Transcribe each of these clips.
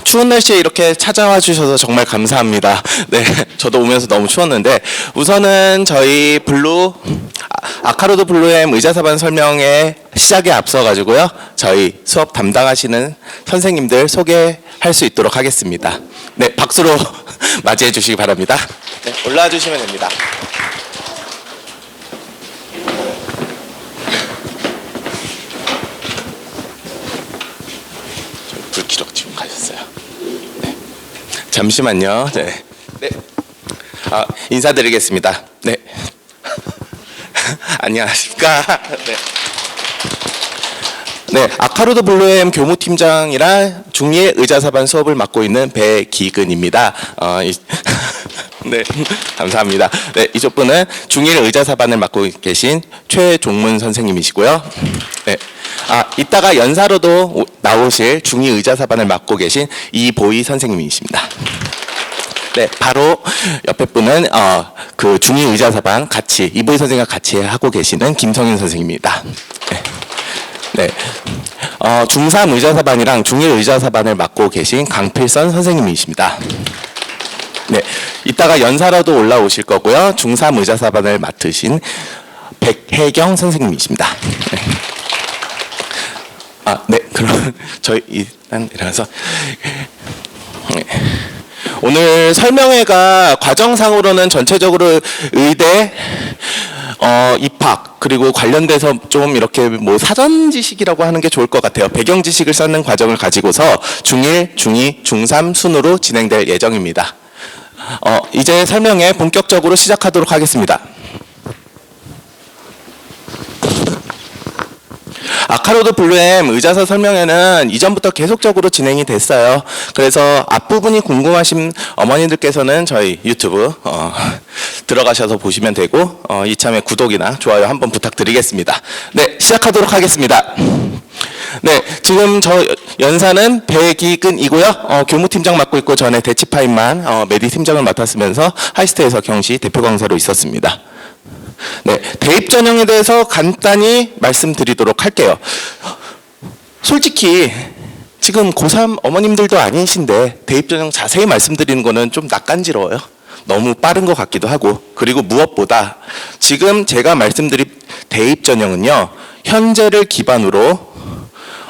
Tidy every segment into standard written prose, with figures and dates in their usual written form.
추운 날씨에 이렇게 찾아와 주셔서 정말 감사합니다. 네, 저도 오면서 너무 추웠는데 우선은 저희 아카로드 블루엠 의자사반 설명의 시작에 앞서 가지고요. 저희 수업 담당하시는 선생님들 소개할 수 있도록 하겠습니다. 네, 박수로 맞이해 주시기 바랍니다. 네, 올라와 주시면 됩니다. 불기록 지금 가셨어요. 네. 잠시만요. 네. 인사드리겠습니다. 네. 안녕하십니까. 네. 아카로드 블루엠 교무팀장이라 중2 의자사반 수업을 맡고 있는 배기근입니다. 네, 감사합니다. 네, 이쪽 분은 중1 의자사반을 맡고 계신 최종문 선생님이시고요. 네. 이따가 연사로도 나오실 중2 의자사반을 맡고 계신 이보희 선생님이십니다. 네, 바로 옆에 분은 그 중2 의자사반 같이 이보희 선생님과 같이 하고 계시는 김성윤 선생님입니다. 네. 중3 의자사반이랑 중1 의자사반을 맡고 계신 강필선 선생님이십니다. 네, 이따가 연사로도 올라오실 거고요. 중3 의자사반을 맡으신 백혜경 선생님이십니다. 네, 그럼 저희 일단 일어나서 오늘 설명회가 과정상으로는 전체적으로 의대 입학 그리고 관련돼서 좀 이렇게 뭐 사전 지식이라고 하는 게 좋을 것 같아요. 배경 지식을 쌓는 과정을 가지고서 중1, 중2, 중3 순으로 진행될 예정입니다. 이제 설명회 본격적으로 시작하도록 하겠습니다. 아카로드 블루엠 의자사 설명회는 이전부터 계속적으로 진행이 됐어요. 그래서 앞부분이 궁금하신 어머니들께서는 저희 유튜브 들어가셔서 보시면 되고 이참에 구독이나 좋아요 한번 부탁드리겠습니다. 네, 시작하도록 하겠습니다. 네, 지금 저 연사는 배기근이고요. 교무팀장 맡고 있고 전에 대치파인만 메디 팀장을 맡았으면서 하이스트에서 경시 대표 강사로 있었습니다. 네, 대입 전형에 대해서 간단히 말씀드리도록 할게요. 솔직히 지금 고3 어머님들도 아니신데 대입 전형 자세히 말씀드리는 거는 좀 낯간지러워요. 너무 빠른 것 같기도 하고, 그리고 무엇보다 지금 제가 말씀드린 대입 전형은요, 현재를 기반으로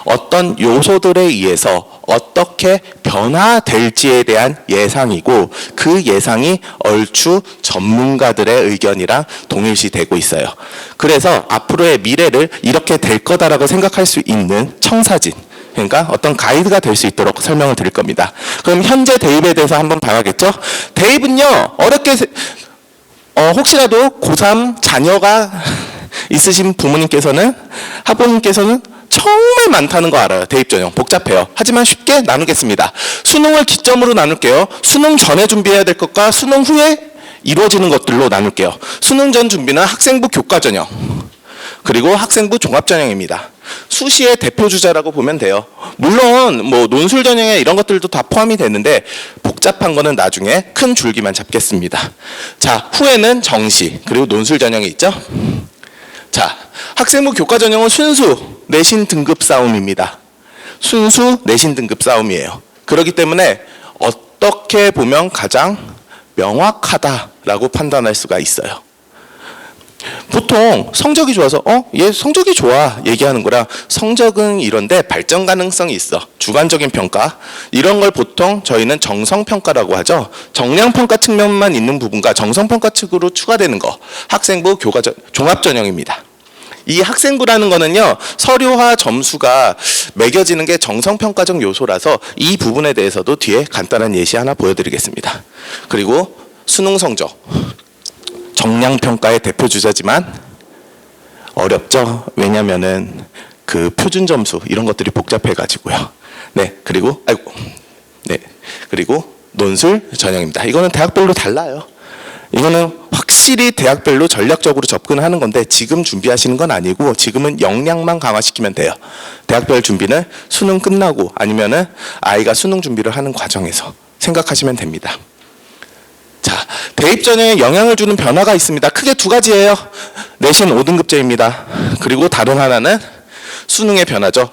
어떤 요소들에 의해서 어떻게 변화될지에 대한 예상이고, 그 예상이 얼추 전문가들의 의견이랑 동일시되고 있어요. 그래서 앞으로의 미래를 이렇게 될 거다라고 생각할 수 있는 청사진, 그러니까 어떤 가이드가 될 수 있도록 설명을 드릴 겁니다. 그럼 현재 대입에 대해서 한번 봐야겠죠? 대입은요, 어렵게 혹시라도 고3 자녀가 있으신 부모님께서는, 학부모님께서는 정말 많다는 거 알아요. 대입 전형 복잡해요. 하지만 쉽게 나누겠습니다. 수능을 기점으로 나눌게요. 수능 전에 준비해야 될 것과 수능 후에 이루어지는 것들로 나눌게요. 수능 전 준비는 학생부 교과 전형, 그리고 학생부 종합 전형입니다. 수시의 대표 주자라고 보면 돼요. 물론 뭐 논술 전형에 이런 것들도 다 포함이 되는데 복잡한 거는 나중에 큰 줄기만 잡겠습니다. 자, 후에는 정시, 그리고 논술 전형이 있죠. 자, 학생부 교과 전형은 순수 내신 등급 싸움입니다. 순수 내신 등급 싸움이에요. 그렇기 때문에 어떻게 보면 가장 명확하다라고 판단할 수가 있어요. 보통 성적이 좋아서 얘 성적이 좋아 얘기하는 거랑 성적은 이런데 발전 가능성이 있어, 주관적인 평가, 이런 걸 보통 저희는 정성평가라고 하죠. 정량평가 측면만 있는 부분과 정성평가 측으로 추가되는 거, 학생부 교과 종합전형입니다. 이 학생부라는 거는요, 서류화 점수가 매겨지는 게 정성평가적 요소라서 이 부분에 대해서도 뒤에 간단한 예시 하나 보여드리겠습니다. 그리고 수능 성적, 정량평가의 대표 주자지만 어렵죠. 왜냐면은 그 표준 점수 이런 것들이 복잡해가지고요. 네, 그리고 그리고 논술 전형입니다. 이거는 대학별로 달라요. 이거는 확실히 대학별로 전략적으로 접근하는 건데 지금 준비하시는 건 아니고 지금은 역량만 강화시키면 돼요. 대학별 준비는 수능 끝나고 아니면은 아이가 수능 준비를 하는 과정에서 생각하시면 됩니다. 자, 대입 전형에 영향을 주는 변화가 있습니다. 크게 두 가지예요. 내신 5등급제입니다. 그리고 다른 하나는 수능의 변화죠.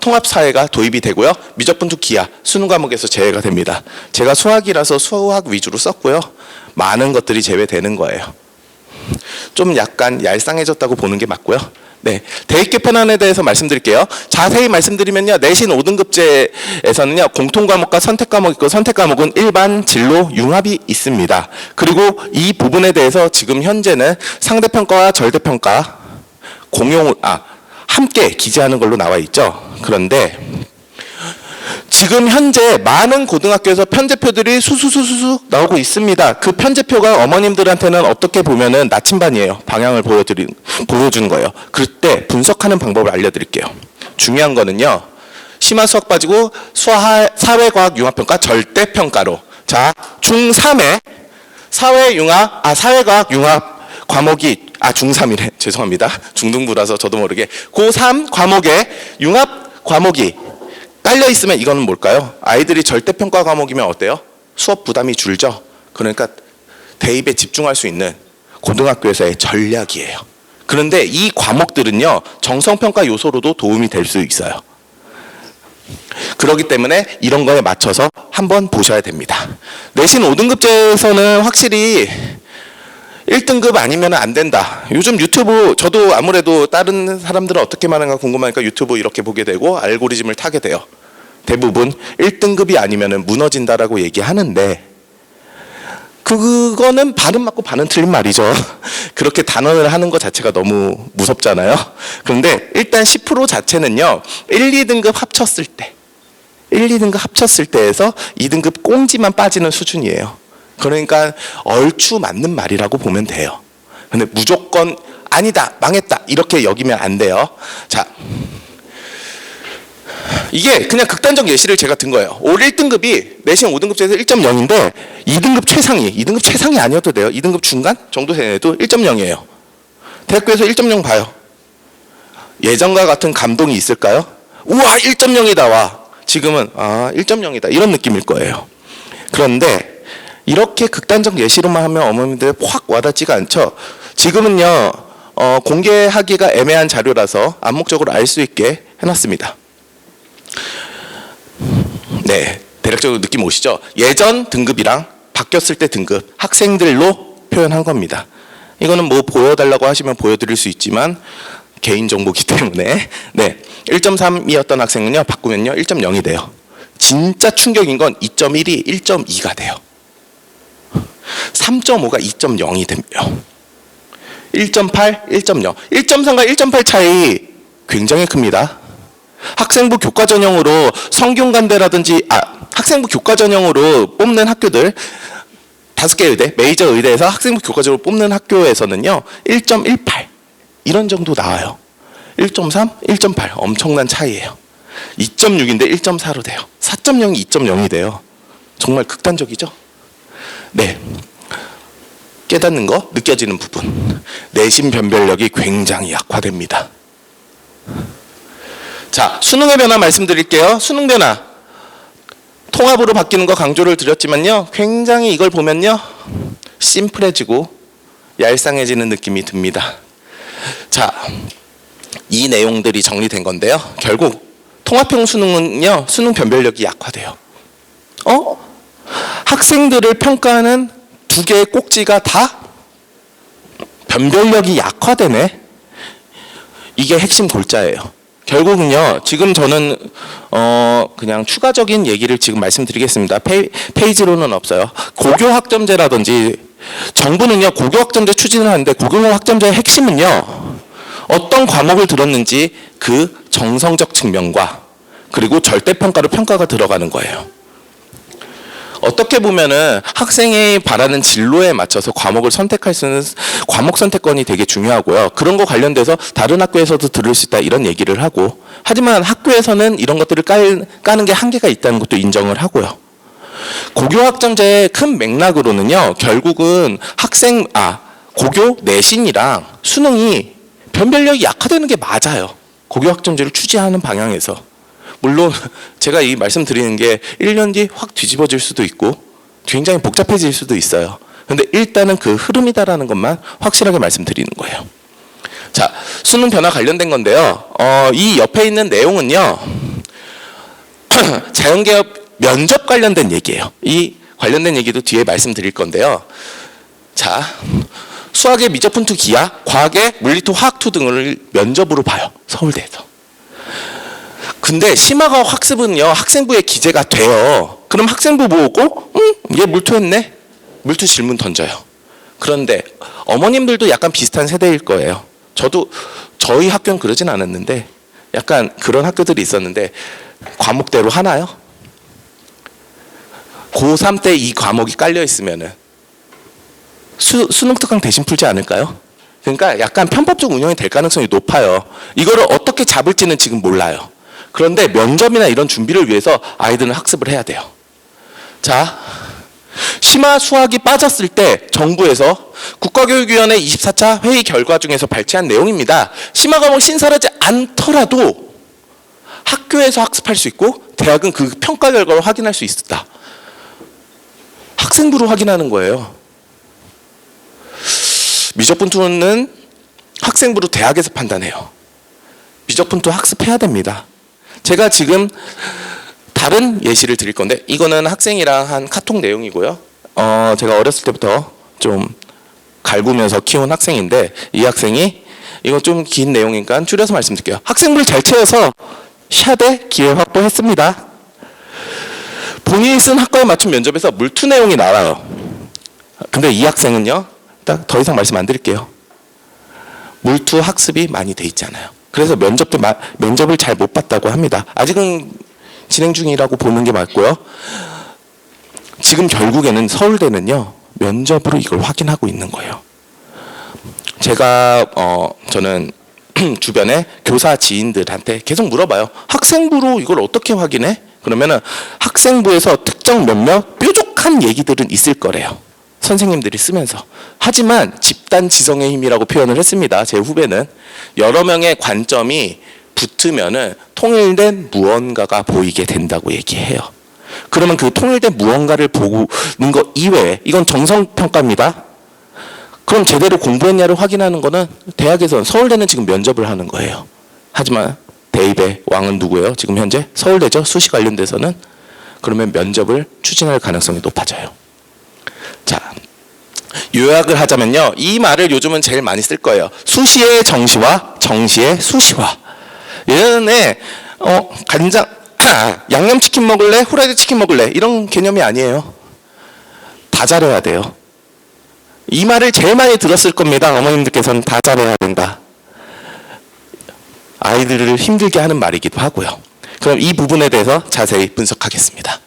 통합사회가 도입이 되고요. 미적분투 기하, 수능 과목에서 제외가 됩니다. 제가 수학이라서 수학 위주로 썼고요. 많은 것들이 제외되는 거예요. 좀 약간 얄쌍해졌다고 보는 게 맞고요. 네, 대입 개편안에 대해서 말씀드릴게요. 자세히 말씀드리면요, 내신 5등급제에서는요 공통 과목과 선택 과목이 있고 선택 과목은 일반 진로 융합이 있습니다. 그리고 이 부분에 대해서 지금 현재는 상대평가와 절대평가 함께 기재하는 걸로 나와 있죠. 그런데 지금 현재 많은 고등학교에서 편제표들이 수수수수 나오고 있습니다. 그 편제표가 어머님들한테는 어떻게 보면은 나침반이에요. 방향을 보여주는 거예요. 그때 분석하는 방법을 알려드릴게요. 중요한 거는요, 심화 수학 빠지고 사회과학 융합평가 절대평가로, 자 중3에 사회과학 융합 과목이 중3이래 죄송합니다. 중등부라서 저도 모르게 고3 과목에 융합 과목이 깔려 있으면 이거는 뭘까요? 아이들이 절대평가 과목이면 어때요? 수업 부담이 줄죠. 그러니까 대입에 집중할 수 있는 고등학교에서의 전략이에요. 그런데 이 과목들은요 정성평가 요소로도 도움이 될 수 있어요. 그렇기 때문에 이런 거에 맞춰서 한번 보셔야 됩니다. 내신 5등급제에서는 확실히 1등급 아니면 안 된다. 요즘 유튜브, 저도 아무래도 다른 사람들은 어떻게 말하는가 궁금하니까 유튜브 이렇게 보게 되고 알고리즘을 타게 돼요. 대부분 1등급이 아니면 무너진다라고 얘기하는데 그거는 반은 맞고 반은 틀린 말이죠. 그렇게 단언을 하는 것 자체가 너무 무섭잖아요. 그런데 일단 10% 자체는요 1, 2등급 합쳤을 때에서 2등급 꽁지만 빠지는 수준이에요. 그러니까 얼추 맞는 말이라고 보면 돼요. 근데 무조건 아니다, 망했다 이렇게 여기면 안 돼요. 자, 이게 그냥 극단적 예시를 제가 든 거예요. 올 1등급이 내신 5등급제에서 1.0인데 2등급 최상이 아니어도 돼요. 2등급 중간 정도 되도 1.0이에요. 대학교에서 1.0 봐요. 예전과 같은 감동이 있을까요? 우와 1.0이다 와. 지금은 1.0이다 이런 느낌일 거예요. 그런데 이렇게 극단적 예시로만 하면 어머님들 확 와닿지가 않죠. 지금은요 공개하기가 애매한 자료라서 암묵적으로 알 수 있게 해놨습니다. 네, 대략적으로 느낌 오시죠? 예전 등급이랑 바뀌었을 때 등급 학생들로 표현한 겁니다. 이거는 뭐 보여달라고 하시면 보여드릴 수 있지만 개인정보기 때문에 네, 1.3이었던 학생은요 바꾸면요 1.0이 돼요. 진짜 충격인 건 2.1이 1.2가 돼요. 3.5가 2.0이 됩니다. 1.8, 1.0. 1.3과 1.8 차이 굉장히 큽니다. 학생부 교과 전형으로 성균관대라든지 학생부 교과 전형으로 뽑는 학교들 5개 의대, 메이저 의대에서 학생부 교과적으로 뽑는 학교에서는요 1.18 이런 정도 나와요. 1.3, 1.8 엄청난 차이예요. 2.6인데 1.4로 돼요. 4.0이 2.0이 돼요. 정말 극단적이죠? 네, 깨닫는 거, 느껴지는 부분. 내신 변별력이 굉장히 약화됩니다. 자, 수능의 변화 말씀드릴게요. 수능 변화. 통합으로 바뀌는 거 강조를 드렸지만요. 굉장히 이걸 보면요. 심플해지고 얄쌍해지는 느낌이 듭니다. 자, 이 내용들이 정리된 건데요. 결국 통합형 수능은요. 수능 변별력이 약화돼요. 학생들을 평가하는 두 개의 꼭지가 다 변별력이 약화되네. 이게 핵심 골자예요. 결국은요. 지금 저는 그냥 추가적인 얘기를 지금 말씀드리겠습니다. 페이지로는 없어요. 고교학점제라든지 정부는요. 고교학점제 추진을 하는데 고교학점제의 핵심은요. 어떤 과목을 들었는지 그 정성적 측면과 그리고 절대평가로 평가가 들어가는 거예요. 어떻게 보면은 학생이 바라는 진로에 맞춰서 과목을 선택할 수 있는 과목 선택권이 되게 중요하고요. 그런 거 관련돼서 다른 학교에서도 들을 수 있다 이런 얘기를 하고, 하지만 학교에서는 이런 것들을 까는 게 한계가 있다는 것도 인정을 하고요. 고교학점제의 큰 맥락으로는요. 결국은 고교 내신이랑 수능이 변별력이 약화되는 게 맞아요. 고교학점제를 추진하는 방향에서. 물론 제가 이 말씀드리는 게 1년 뒤 확 뒤집어질 수도 있고 굉장히 복잡해질 수도 있어요. 근데 일단은 그 흐름이다라는 것만 확실하게 말씀드리는 거예요. 자, 수능 변화 관련된 건데요. 이 옆에 있는 내용은요. 자연개업 면접 관련된 얘기예요. 이 관련된 얘기도 뒤에 말씀드릴 건데요. 자, 수학의 미적분투 기하, 과학의 물리투, 화학투 등을 면접으로 봐요. 서울대에서. 근데 심화과학 학습은요, 학생부에 기재가 돼요. 그럼 학생부 보고 얘 물투했네? 물투 질문 던져요. 그런데 어머님들도 약간 비슷한 세대일 거예요. 저도 저희 학교는 그러진 않았는데 약간 그런 학교들이 있었는데 과목대로 하나요? 고3 때 이 과목이 깔려 있으면은 수능 특강 대신 풀지 않을까요? 그러니까 약간 편법적 운영이 될 가능성이 높아요. 이거를 어떻게 잡을지는 지금 몰라요. 그런데 면접이나 이런 준비를 위해서 아이들은 학습을 해야 돼요. 자, 심화 수학이 빠졌을 때 정부에서 국가교육위원회 24차 회의 결과 중에서 발췌한 내용입니다. 심화 과목 신설하지 않더라도 학교에서 학습할 수 있고 대학은 그 평가 결과를 확인할 수 있다. 학생부로 확인하는 거예요. 미적분투는 학생부로 대학에서 판단해요. 미적분투 학습해야 됩니다. 제가 지금 다른 예시를 드릴 건데 이거는 학생이랑 한 카톡 내용이고요. 제가 어렸을 때부터 좀 갈구면서 키운 학생인데 이 학생이 이거 좀 긴 내용이니까 줄여서 말씀드릴게요. 학생부를 잘 채워서 샵에 기회 확보했습니다. 본인이 쓴 학과에 맞춘 면접에서 물투 내용이 나와요. 근데 이 학생은요, 딱 더 이상 말씀 안 드릴게요. 물투 학습이 많이 돼 있잖아요. 그래서 면접을 잘 못 봤다고 합니다. 아직은 진행 중이라고 보는 게 맞고요. 지금 결국에는 서울대는요, 면접으로 이걸 확인하고 있는 거예요. 제가 저는 주변에 교사 지인들한테 계속 물어봐요. 학생부로 이걸 어떻게 확인해? 그러면은 학생부에서 특정 몇몇 뾰족한 얘기들은 있을 거래요. 선생님들이 쓰면서. 하지만 집단 지성의 힘이라고 표현을 했습니다. 제 후배는. 여러 명의 관점이 붙으면은 통일된 무언가가 보이게 된다고 얘기해요. 그러면 그 통일된 무언가를 보는 것 이외에, 이건 정성평가입니다. 그럼 제대로 공부했냐를 확인하는 거는 대학에서는, 서울대는 지금 면접을 하는 거예요. 하지만 대입의 왕은 누구예요? 지금 현재 서울대죠. 수시 관련돼서는. 그러면 면접을 추진할 가능성이 높아져요. 자, 요약을 하자면요, 이 말을 요즘은 제일 많이 쓸 거예요. 수시의 정시화, 정시의 수시화. 예전에 간장, 양념치킨 먹을래? 후라이드 치킨 먹을래? 이런 개념이 아니에요. 다 잘해야 돼요. 이 말을 제일 많이 들었을 겁니다. 어머님들께서는 다 잘해야 된다. 아이들을 힘들게 하는 말이기도 하고요. 그럼 이 부분에 대해서 자세히 분석하겠습니다.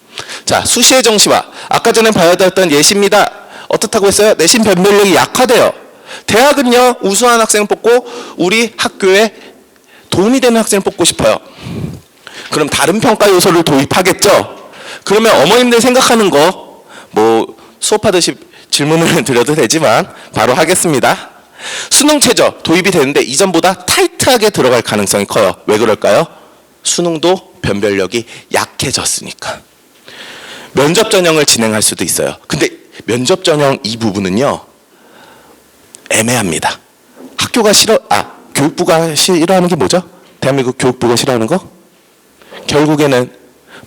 자, 수시의 정시화. 아까 전에 봐야 했던 예시입니다. 어떻다고 했어요? 내신 변별력이 약화돼요. 대학은요, 우수한 학생을 뽑고 우리 학교에 도움이 되는 학생을 뽑고 싶어요. 그럼 다른 평가 요소를 도입하겠죠? 그러면 어머님들 생각하는 거, 수업하듯이 질문을 드려도 되지만 바로 하겠습니다. 수능 최저 도입이 되는데 이전보다 타이트하게 들어갈 가능성이 커요. 왜 그럴까요? 수능도 변별력이 약해졌으니까. 면접 전형을 진행할 수도 있어요. 근데 면접 전형 이 부분은요, 애매합니다. 교육부가 싫어하는 게 뭐죠? 대한민국 교육부가 싫어하는 거? 결국에는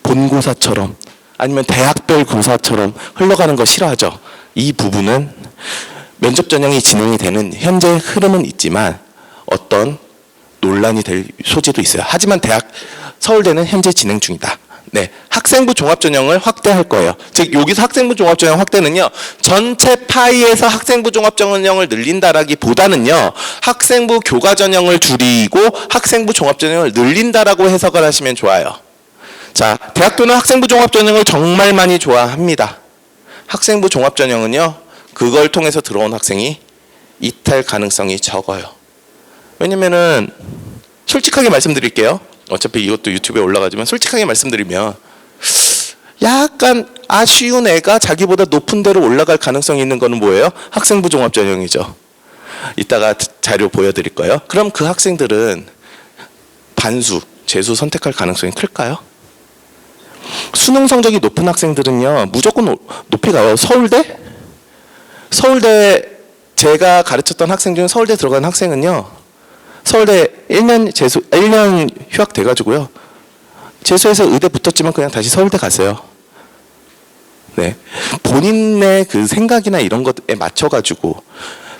본고사처럼 아니면 대학별 고사처럼 흘러가는 거 싫어하죠. 이 부분은 면접 전형이 진행이 되는 현재 흐름은 있지만 어떤 논란이 될 소지도 있어요. 하지만 서울대는 현재 진행 중이다. 네, 학생부 종합 전형을 확대할 거예요. 즉 여기서 학생부 종합 전형 확대는요, 전체 파이에서 학생부 종합 전형을 늘린다라기보다는요, 학생부 교과 전형을 줄이고 학생부 종합 전형을 늘린다라고 해석을 하시면 좋아요. 자, 대학교는 학생부 종합 전형을 정말 많이 좋아합니다. 학생부 종합 전형은요, 그걸 통해서 들어온 학생이 이탈 가능성이 적어요. 왜냐면은 솔직하게 말씀드릴게요. 어차피 이것도 유튜브에 올라가지만 솔직하게 말씀드리면 약간 아쉬운 애가 자기보다 높은 데로 올라갈 가능성이 있는 거는 뭐예요? 학생부 종합 전형이죠. 이따가 자료 보여드릴 거예요. 그럼 그 학생들은 반수, 재수 선택할 가능성이 클까요? 수능 성적이 높은 학생들은요, 무조건 높이 가요. 서울대 제가 가르쳤던 학생 중 서울대 들어간 학생은요, 서울대 1년 휴학 돼가지고요, 재수해서 의대 붙었지만 그냥 다시 서울대 가세요. 네. 본인의 그 생각이나 이런 것에 맞춰가지고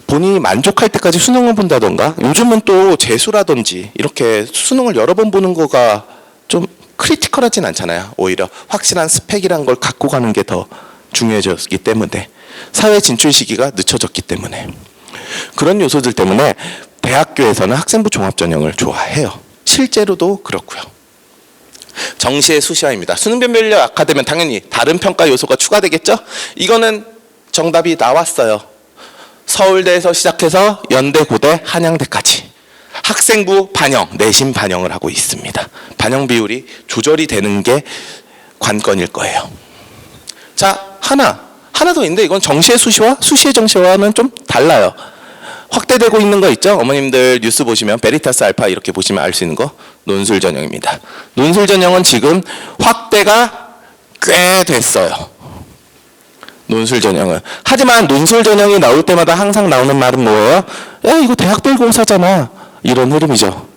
본인이 만족할 때까지 수능을 본다던가, 요즘은 또 재수라든지 이렇게 수능을 여러 번 보는 거가 좀 크리티컬하진 않잖아요. 오히려 확실한 스펙이란 걸 갖고 가는 게 더 중요해졌기 때문에, 사회 진출 시기가 늦춰졌기 때문에, 그런 요소들 때문에 대학교에서는 학생부 종합전형을 좋아해요. 실제로도 그렇고요. 정시의 수시화입니다. 수능 변별력 약화되면 당연히 다른 평가 요소가 추가되겠죠? 이거는 정답이 나왔어요. 서울대에서 시작해서 연대, 고대, 한양대까지 학생부 반영, 내신 반영을 하고 있습니다. 반영 비율이 조절이 되는 게 관건일 거예요. 자, 하나 더 있는데 이건 정시의 수시화, 수시의 정시화는 좀 달라요. 확대되고 있는 거 있죠? 어머님들 뉴스 보시면 베리타스 알파 이렇게 보시면 알 수 있는 거, 논술 전형입니다. 논술 전형은 지금 확대가 꽤 됐어요. 논술 전형은. 하지만 논술 전형이 나올 때마다 항상 나오는 말은 뭐예요? 야, 이거 대학별 공사잖아. 이런 흐름이죠.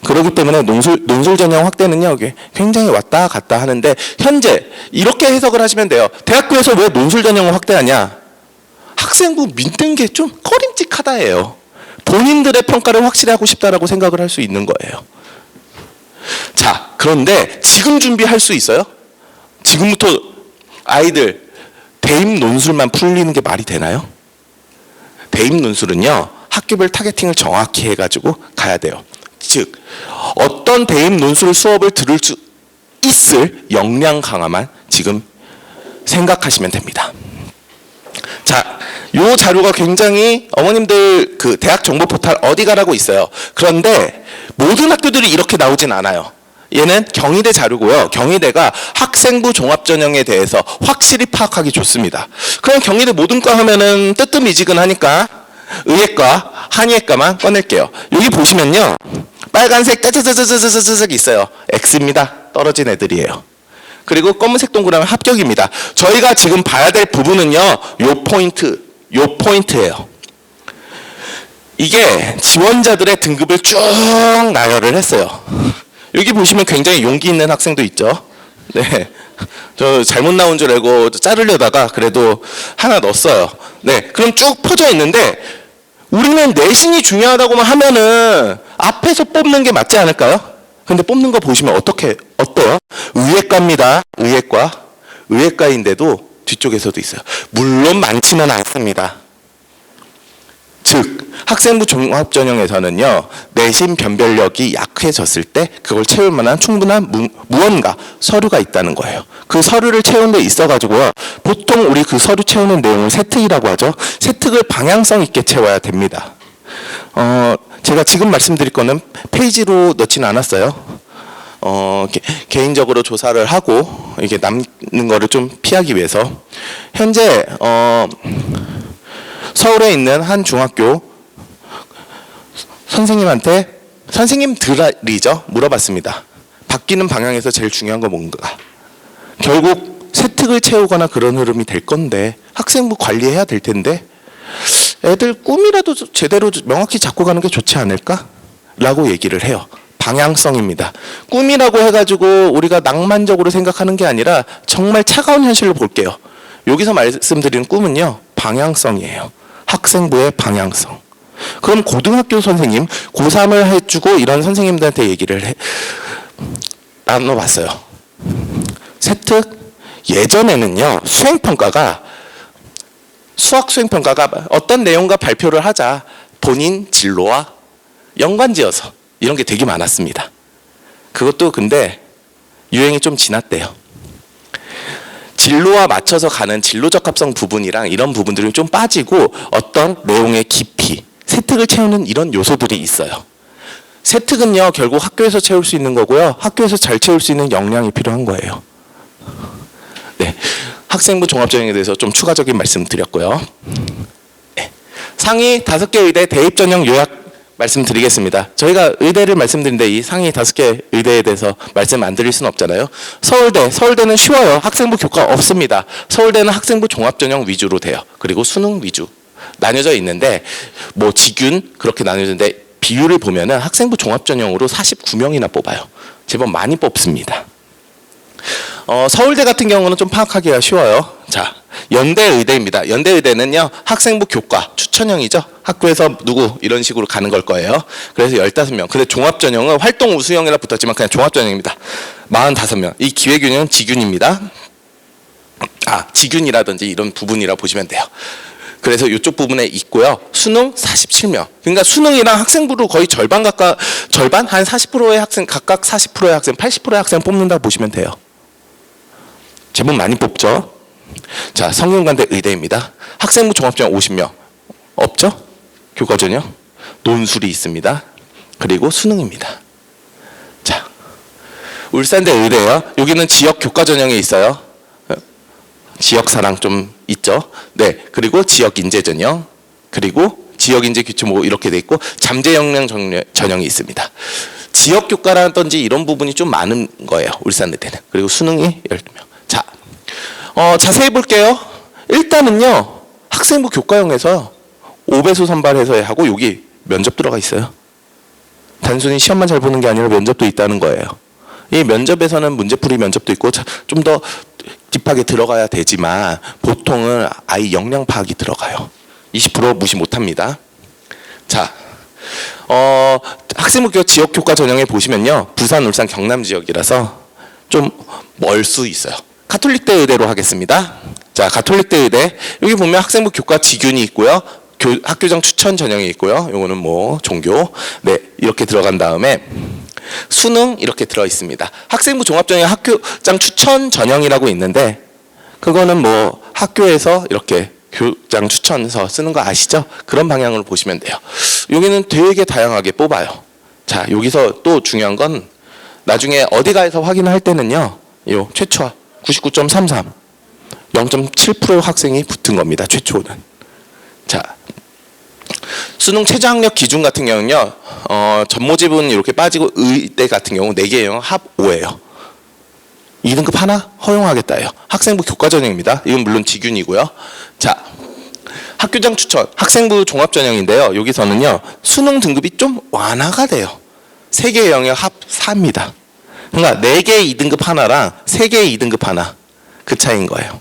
그렇기 때문에 논술 전형 확대는요, 굉장히 왔다 갔다 하는데, 현재 이렇게 해석을 하시면 돼요. 대학교에서 왜 논술 전형을 확대하냐? 학생부 믿는 게 좀 꺼림칙하다예요. 본인들의 평가를 확실히 하고 싶다라고 생각을 할 수 있는 거예요. 자, 그런데 지금 준비할 수 있어요? 지금부터 아이들 대입 논술만 풀리는 게 말이 되나요? 대입 논술은요, 학교별 타겟팅을 정확히 해가지고 가야 돼요. 즉, 어떤 대입 논술 수업을 들을 수 있을 역량 강화만 지금 생각하시면 됩니다. 자, 요 자료가 굉장히, 어머님들 그 대학 정보 포탈 어디 가라고 있어요. 그런데 모든 학교들이 이렇게 나오진 않아요. 얘는 경희대 자료고요. 경희대가 학생부 종합전형에 대해서 확실히 파악하기 좋습니다. 그럼 경희대 모든 과 하면은 뜨뜻미지근하니까 의예과, 한의예과만 꺼낼게요. 여기 보시면요, 빨간색 짜자자자자자자자 있어요. X입니다. 떨어진 애들이에요. 그리고 검은색 동그라미 합격입니다. 저희가 지금 봐야 될 부분은요, 요 포인트예요. 이게 지원자들의 등급을 쭉 나열을 했어요. 여기 보시면 굉장히 용기 있는 학생도 있죠. 네, 저 잘못 나온 줄 알고 자르려다가 그래도 하나 넣었어요. 네, 그럼 쭉 퍼져 있는데, 우리는 내신이 중요하다고만 하면은 앞에서 뽑는 게 맞지 않을까요? 근데 뽑는 거 보시면 어때요? 의예과입니다. 의예과인데도 뒤쪽에서도 있어요. 물론 많지는 않습니다. 즉, 학생부 종합전형에서는요, 내신 변별력이 약해졌을 때 그걸 채울 만한 충분한 무언가, 서류가 있다는 거예요. 그 서류를 채우는 데 있어가지고요, 보통 우리 그 서류 채우는 내용을 세특이라고 하죠. 세특을 방향성 있게 채워야 됩니다. 제가 지금 말씀드릴 거는 페이지로 넣지는 않았어요. 개인적으로 조사를 하고 이게 남는 거를 좀 피하기 위해서, 현재 서울에 있는 한 중학교 선생님들이죠, 물어봤습니다. 바뀌는 방향에서 제일 중요한 건 뭔가. 결국 세특을 채우거나 그런 흐름이 될 건데, 학생부 관리해야 될 텐데, 애들 꿈이라도 제대로 명확히 잡고 가는 게 좋지 않을까? 라고 얘기를 해요. 방향성입니다. 꿈이라고 해가지고 우리가 낭만적으로 생각하는 게 아니라 정말 차가운 현실로 볼게요. 여기서 말씀드리는 꿈은요, 방향성이에요. 학생부의 방향성. 그럼 고등학교 선생님, 고3을 해주고 이런 선생님들한테 얘기를 나눠봤어요. 세특, 예전에는요, 수학 수행평가가 어떤 내용과 발표를 하자 본인 진로와 연관지어서 이런 게 되게 많았습니다. 그것도 근데 유행이 좀 지났대요. 진로와 맞춰서 가는 진로적 합성 부분이랑 이런 부분들이 좀 빠지고, 어떤 내용의 깊이, 세특을 채우는 이런 요소들이 있어요. 세특은요, 결국 학교에서 채울 수 있는 거고요, 학교에서 잘 채울 수 있는 역량이 필요한 거예요. 네, 학생부 종합전형에 대해서 좀 추가적인 말씀 드렸고요. 네, 상위 5개 의대 대입 전형 요약 말씀드리겠습니다. 저희가 의대를 말씀드린데 이 상위 5개 의대에 대해서 말씀 안 드릴 수는 없잖아요. 서울대는 쉬워요. 학생부 교과 없습니다. 서울대는 학생부 종합전형 위주로 돼요. 그리고 수능 위주 나뉘어져 있는데, 뭐 지균 그렇게 나뉘어졌는데, 비율을 보면은 학생부 종합전형으로 49명이나 뽑아요. 제법 많이 뽑습니다. 서울대 같은 경우는 좀 파악하기가 쉬워요. 자, 연대의대입니다. 연대의대는요, 학생부 교과 추천형이죠. 학교에서 누구 이런 식으로 가는 걸 거예요. 그래서 15명. 근데 종합전형은 활동 우수형이라 붙었지만 그냥 종합전형입니다. 45명. 이 기회균형은 지균입니다. 지균이라든지 이런 부분이라 보시면 돼요. 그래서 이쪽 부분에 있고요. 수능 47명. 그러니까 수능이랑 학생부로 거의 절반 한 40%의 학생, 각각 40%의 학생, 80%의 학생 뽑는다 보시면 돼요. 제법 많이 뽑죠. 자, 성균관대 의대입니다. 학생부 종합전형 50명. 없죠? 교과전형. 논술이 있습니다. 그리고 수능입니다. 자, 울산대 의대요. 여기는 지역 교과전형이 있어요. 지역사랑 좀 있죠. 네, 그리고 지역인재전형, 그리고 지역인재 규칙 뭐 이렇게 돼 있고 잠재 역량 전형이 있습니다. 지역 교과라든지 이런 부분이 좀 많은 거예요. 울산대는. 그리고 수능이 12명. 자, 자세히 볼게요. 일단은요, 학생부 교과형에서 5배수 선발해서 하고 여기 면접 들어가 있어요. 단순히 시험만 잘 보는 게 아니라 면접도 있다는 거예요. 이 면접에서는 문제풀이 면접도 있고 좀 더 딥하게 들어가야 되지만 보통은 아이 역량 파악이 들어가요. 20% 무시 못합니다. 자, 학생부 지역 교과 전형에 보시면요, 부산, 울산, 경남 지역이라서 좀 멀 수 있어요. 가톨릭대 의대로 하겠습니다. 자, 가톨릭대 의대 여기 보면 학생부 교과 지균이 있고요, 학교장 추천 전형이 있고요. 요거는 뭐 종교, 네, 이렇게 들어간 다음에 수능 이렇게 들어 있습니다. 학생부 종합전형 학교장 추천 전형이라고 있는데 그거는 뭐 학교에서 이렇게 교장 추천서 쓰는 거 아시죠? 그런 방향으로 보시면 돼요. 여기는 되게 다양하게 뽑아요. 자, 여기서 또 중요한 건 나중에 어디 가서 확인할 때는요, 요 최초화 99.33 0.7% 학생이 붙은 겁니다. 최초는. 자, 수능 최저학력 기준 같은 경우는요, 전모집은 이렇게 빠지고 의대 같은 경우 4개예요. 합 5예요. 2등급 하나 허용하겠다예요. 학생부 교과전형입니다. 이건 물론 지균이고요. 자, 학교장 추천 학생부 종합전형인데요. 여기서는요, 수능 등급이 좀 완화가 돼요. 3개의 영역 합 4입니다. 그러니까 4개의 2등급 하나랑 3개의 2등급 하나, 그 차이인 거예요.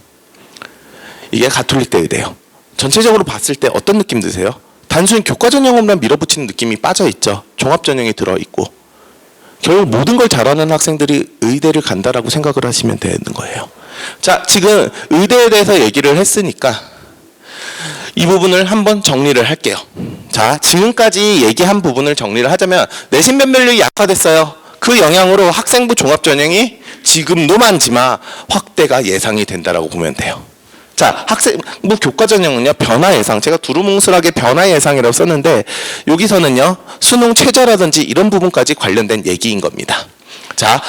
이게 가톨릭대 의대예요. 전체적으로 봤을 때 어떤 느낌 드세요? 단순히 교과전형으로만 밀어붙이는 느낌이 빠져있죠. 종합전형이 들어있고. 결국 모든 걸 잘하는 학생들이 의대를 간다라고 생각을 하시면 되는 거예요. 자, 지금 의대에 대해서 얘기를 했으니까 이 부분을 한번 정리를 할게요. 자, 지금까지 얘기한 부분을 정리를 하자면 내신 변별력이 약화됐어요. 그 영향으로 학생부 종합전형이 지금도 많지만 확대가 예상이 된다라고 보면 돼요. 자, 학생부 교과전형은요, 변화 예상. 제가 두루뭉술하게 변화 예상이라고 썼는데 여기서는요, 수능 최저라든지 이런 부분까지 관련된 얘기인 겁니다. 자,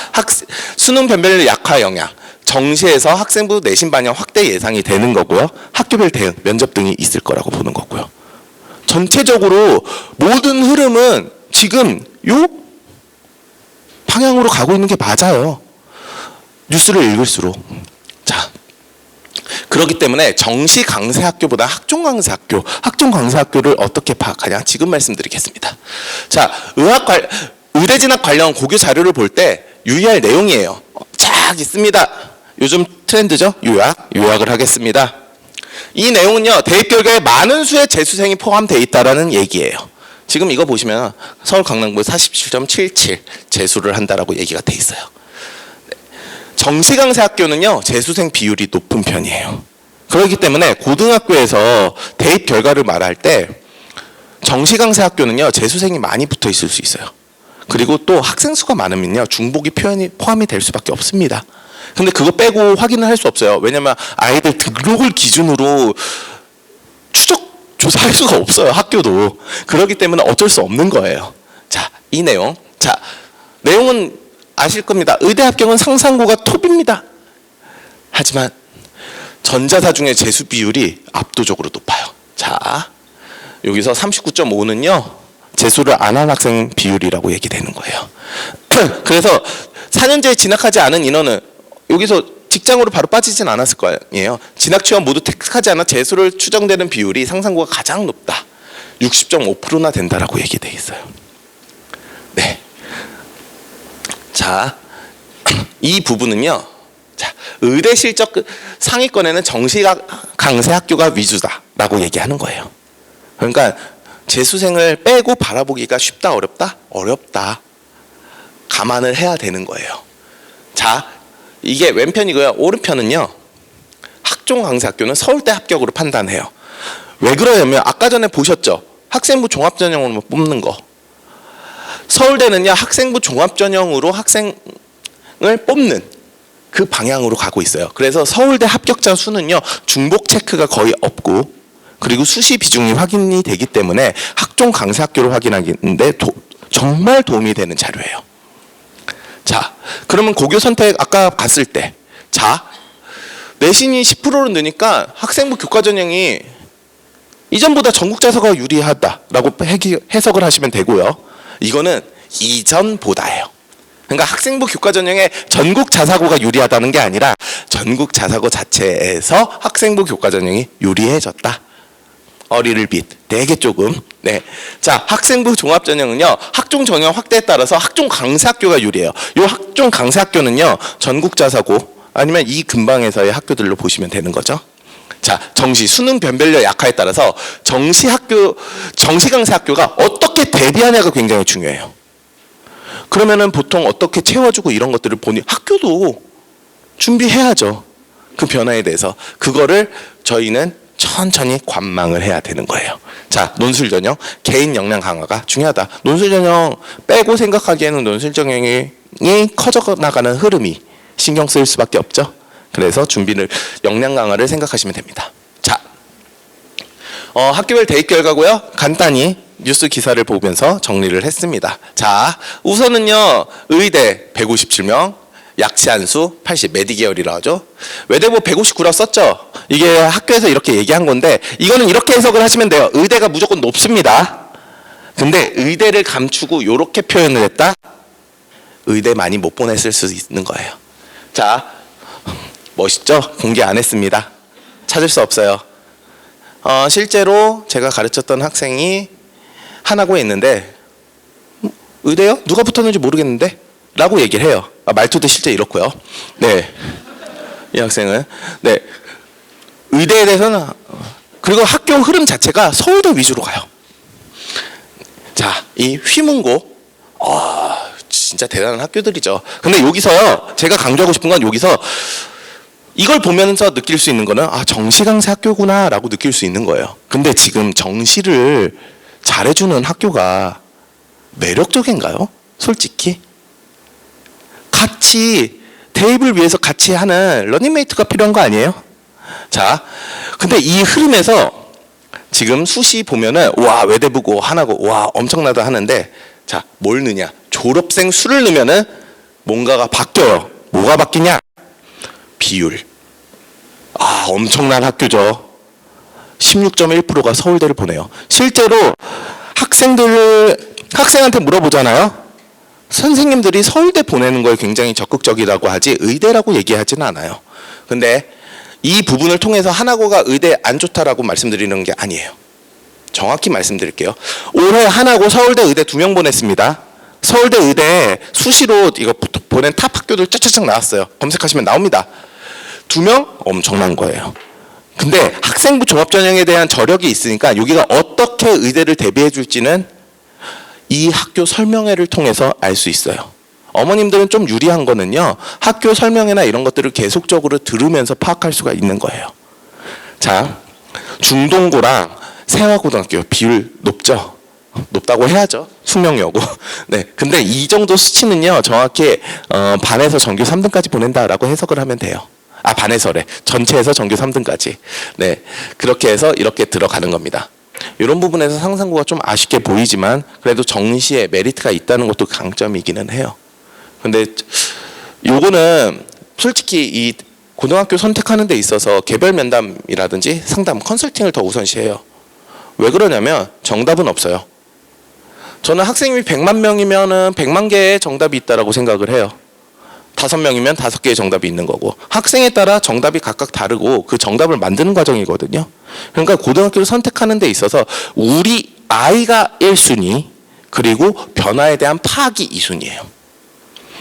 수능 변별력 약화 영향. 정시에서 학생부 내신 반영 확대 예상이 되는 거고요. 학교별 대응, 면접 등이 있을 거라고 보는 거고요. 전체적으로 모든 흐름은 지금 요 방향으로 가고 있는 게 맞아요. 뉴스를 읽을수록. 자, 그렇기 때문에 정시 강세 학교보다 학종 강세 학교, 학종 강세 학교를 어떻게 파악하냐? 지금 말씀드리겠습니다. 자, 의대 진학 관련 고교 자료를 볼 때 유의할 내용이에요. 쫙 있습니다. 요즘 트렌드죠? 요약을 하겠습니다. 이 내용은요, 대입 결과에 많은 수의 재수생이 포함되어 있다라는 얘기예요. 지금 이거 보시면 서울 강남구 47.77 재수를 한다라고 얘기가 돼 있어요. 정시 강세 학교는요, 재수생 비율이 높은 편이에요. 그렇기 때문에 고등학교에서 대입 결과를 말할 때 정시 강세 학교는요, 재수생이 많이 붙어 있을 수 있어요. 그리고 또 학생 수가 많으면요, 중복이 포함이 될 수밖에 없습니다. 근데 그거 빼고 확인을 할 수 없어요. 왜냐면 아이들 등록을 기준으로 조사할 수가 없어요, 학교도. 그렇기 때문에 어쩔 수 없는 거예요. 자, 이 내용. 자, 내용은 아실 겁니다. 의대 합격은 상상고가 톱입니다. 하지만 전자사 중에 재수 비율이 압도적으로 높아요. 자, 여기서 39.5는요, 재수를 안 한 학생 비율이라고 얘기되는 거예요. 그래서 4년제에 진학하지 않은 인원은 여기서 직장으로 바로 빠지진 않았을 거 아니에요. 진학 취업 모두 택하지 않아 재수를 추정되는 비율이 상상고가 가장 높다. 60.5%나 된다라고 얘기돼 있어요. 네. 자, 이 부분은요, 자, 의대 실적 상위권에는 정시 강세 학교가 위주다라고 얘기하는 거예요. 그러니까 재수생을 빼고 바라보기가 쉽다 어렵다? 어렵다. 감안을 해야 되는 거예요. 자, 이게 왼편이고요. 오른편은요. 학종 강세 학교는 서울대 합격으로 판단해요. 왜 그러냐면 아까 전에 보셨죠? 학생부 종합전형으로 뽑는 거. 서울대는요. 학생부 종합전형으로 학생을 뽑는 그 방향으로 가고 있어요. 그래서 서울대 합격자 수는요. 중복 체크가 거의 없고 그리고 수시 비중이 확인이 되기 때문에 학종 강세 학교를 확인하기인데 정말 도움이 되는 자료예요. 자, 그러면 고교 선택 아까 봤을 때 자, 내신이 10%로 느니까 학생부 교과 전형이 이전보다 전국 자사고가 유리하다라고 해석을 하시면 되고요. 이거는 이전보다예요. 그러니까 학생부 교과 전형에 전국 자사고가 유리하다는 게 아니라 전국 자사고 자체에서 학생부 교과 전형이 유리해졌다. 어리를 빛, 되게 조금. 네. 자, 학생부 종합 전형은요. 학종 전형 확대에 따라서 학종 강세 학교가 유리해요. 이 학종 강세 학교는요. 전국 자사고 아니면 이 근방에서의 학교들로 보시면 되는 거죠. 자, 정시 수능 변별력 약화에 따라서 정시 강세 학교가 어떻게 대비하냐가 굉장히 중요해요. 그러면은 보통 어떻게 채워주고 이런 것들을 보니 학교도 준비해야죠. 그 변화에 대해서. 그거를 저희는 천천히 관망을 해야 되는 거예요. 자, 논술 전형, 개인 역량 강화가 중요하다. 논술 전형 빼고 생각하기에는 논술 전형이 커져 나가는 흐름이 신경 쓰일 수밖에 없죠. 그래서 준비를 역량 강화를 생각하시면 됩니다. 자, 학교별 대입 결과고요. 간단히 뉴스 기사를 보면서 정리를 했습니다. 자, 우선은요. 의대 157명, 약치한수 80, 메디계열이라고 하죠. 외대부 159라고 썼죠. 이게 학교에서 이렇게 얘기한 건데 이거는 이렇게 해석을 하시면 돼요. 의대가 무조건 높습니다. 근데 의대를 감추고 이렇게 표현을 했다. 의대 많이 못 보냈을 수 있는 거예요. 자, 멋있죠? 공개 안 했습니다. 찾을 수 없어요. 실제로 제가 가르쳤던 학생이 하나고에 있는데 의대요? 누가 붙었는지 모르겠는데? 라고 얘기를 해요. 말투도 실제 이렇고요. 네, 이 학생은 네 의대에 대해서는 그리고 학교 흐름 자체가 서울대 위주로 가요. 자, 이 휘문고 진짜 대단한 학교들이죠. 근데 여기서요 제가 강조하고 싶은 건 여기서 이걸 보면서 느낄 수 있는 거는 정시 강세 학교구나 라고 느낄 수 있는 거예요. 근데 지금 정시를 잘해주는 학교가 매력적인가요? 솔직히 같이 대입을 위해서 같이 하는 러닝메이트가 필요한 거 아니에요? 자, 근데 이 흐름에서 지금 수시 보면은 와 외대부고 하나고 와 엄청나다 하는데 자, 뭘 넣냐? 졸업생 수를 넣으면은 뭔가가 바뀌어요. 뭐가 바뀌냐? 비율. 엄청난 학교죠. 16.1%가 서울대를 보내요. 실제로 학생한테 물어보잖아요. 선생님들이 서울대 보내는 걸 굉장히 적극적이라고 하지 의대라고 얘기하지는 않아요. 근데 이 부분을 통해서 하나고가 의대 안 좋다라고 말씀드리는 게 아니에요. 정확히 말씀드릴게요. 올해 하나고 서울대 의대 2명 보냈습니다. 서울대 의대 수시로 이거 보낸 탑 학교들 쫙쫙쫙 나왔어요. 검색하시면 나옵니다. 2명? 엄청난 거예요. 근데 학생부 종합전형에 대한 저력이 있으니까 여기가 어떻게 의대를 대비해 줄지는 이 학교 설명회를 통해서 알 수 있어요. 어머님들은 좀 유리한 거는요. 학교 설명회나 이런 것들을 계속적으로 들으면서 파악할 수가 있는 거예요. 자, 중동고랑 세화고등학교 비율 높죠? 높다고 해야죠. 숙명여고. 네. 근데 이 정도 수치는요. 정확히 반에서 전교 3등까지 보낸다라고 해석을 하면 돼요. 반에서래. 전체에서 전교 3등까지. 네. 그렇게 해서 이렇게 들어가는 겁니다. 이런 부분에서 상상고가 좀 아쉽게 보이지만 그래도 정시에 메리트가 있다는 것도 강점이기는 해요. 근데 요거는 솔직히 이 고등학교 선택하는 데 있어서 개별 면담이라든지 상담, 컨설팅을 더 우선시해요. 왜 그러냐면 정답은 없어요. 저는 학생이 100만 명이면은 100만 개의 정답이 있다라고 생각을 해요. 5명이면 5개의 정답이 있는 거고 학생에 따라 정답이 각각 다르고 그 정답을 만드는 과정이거든요. 그러니까 고등학교를 선택하는 데 있어서 우리 아이가 1순위 그리고 변화에 대한 파악이 2순위예요.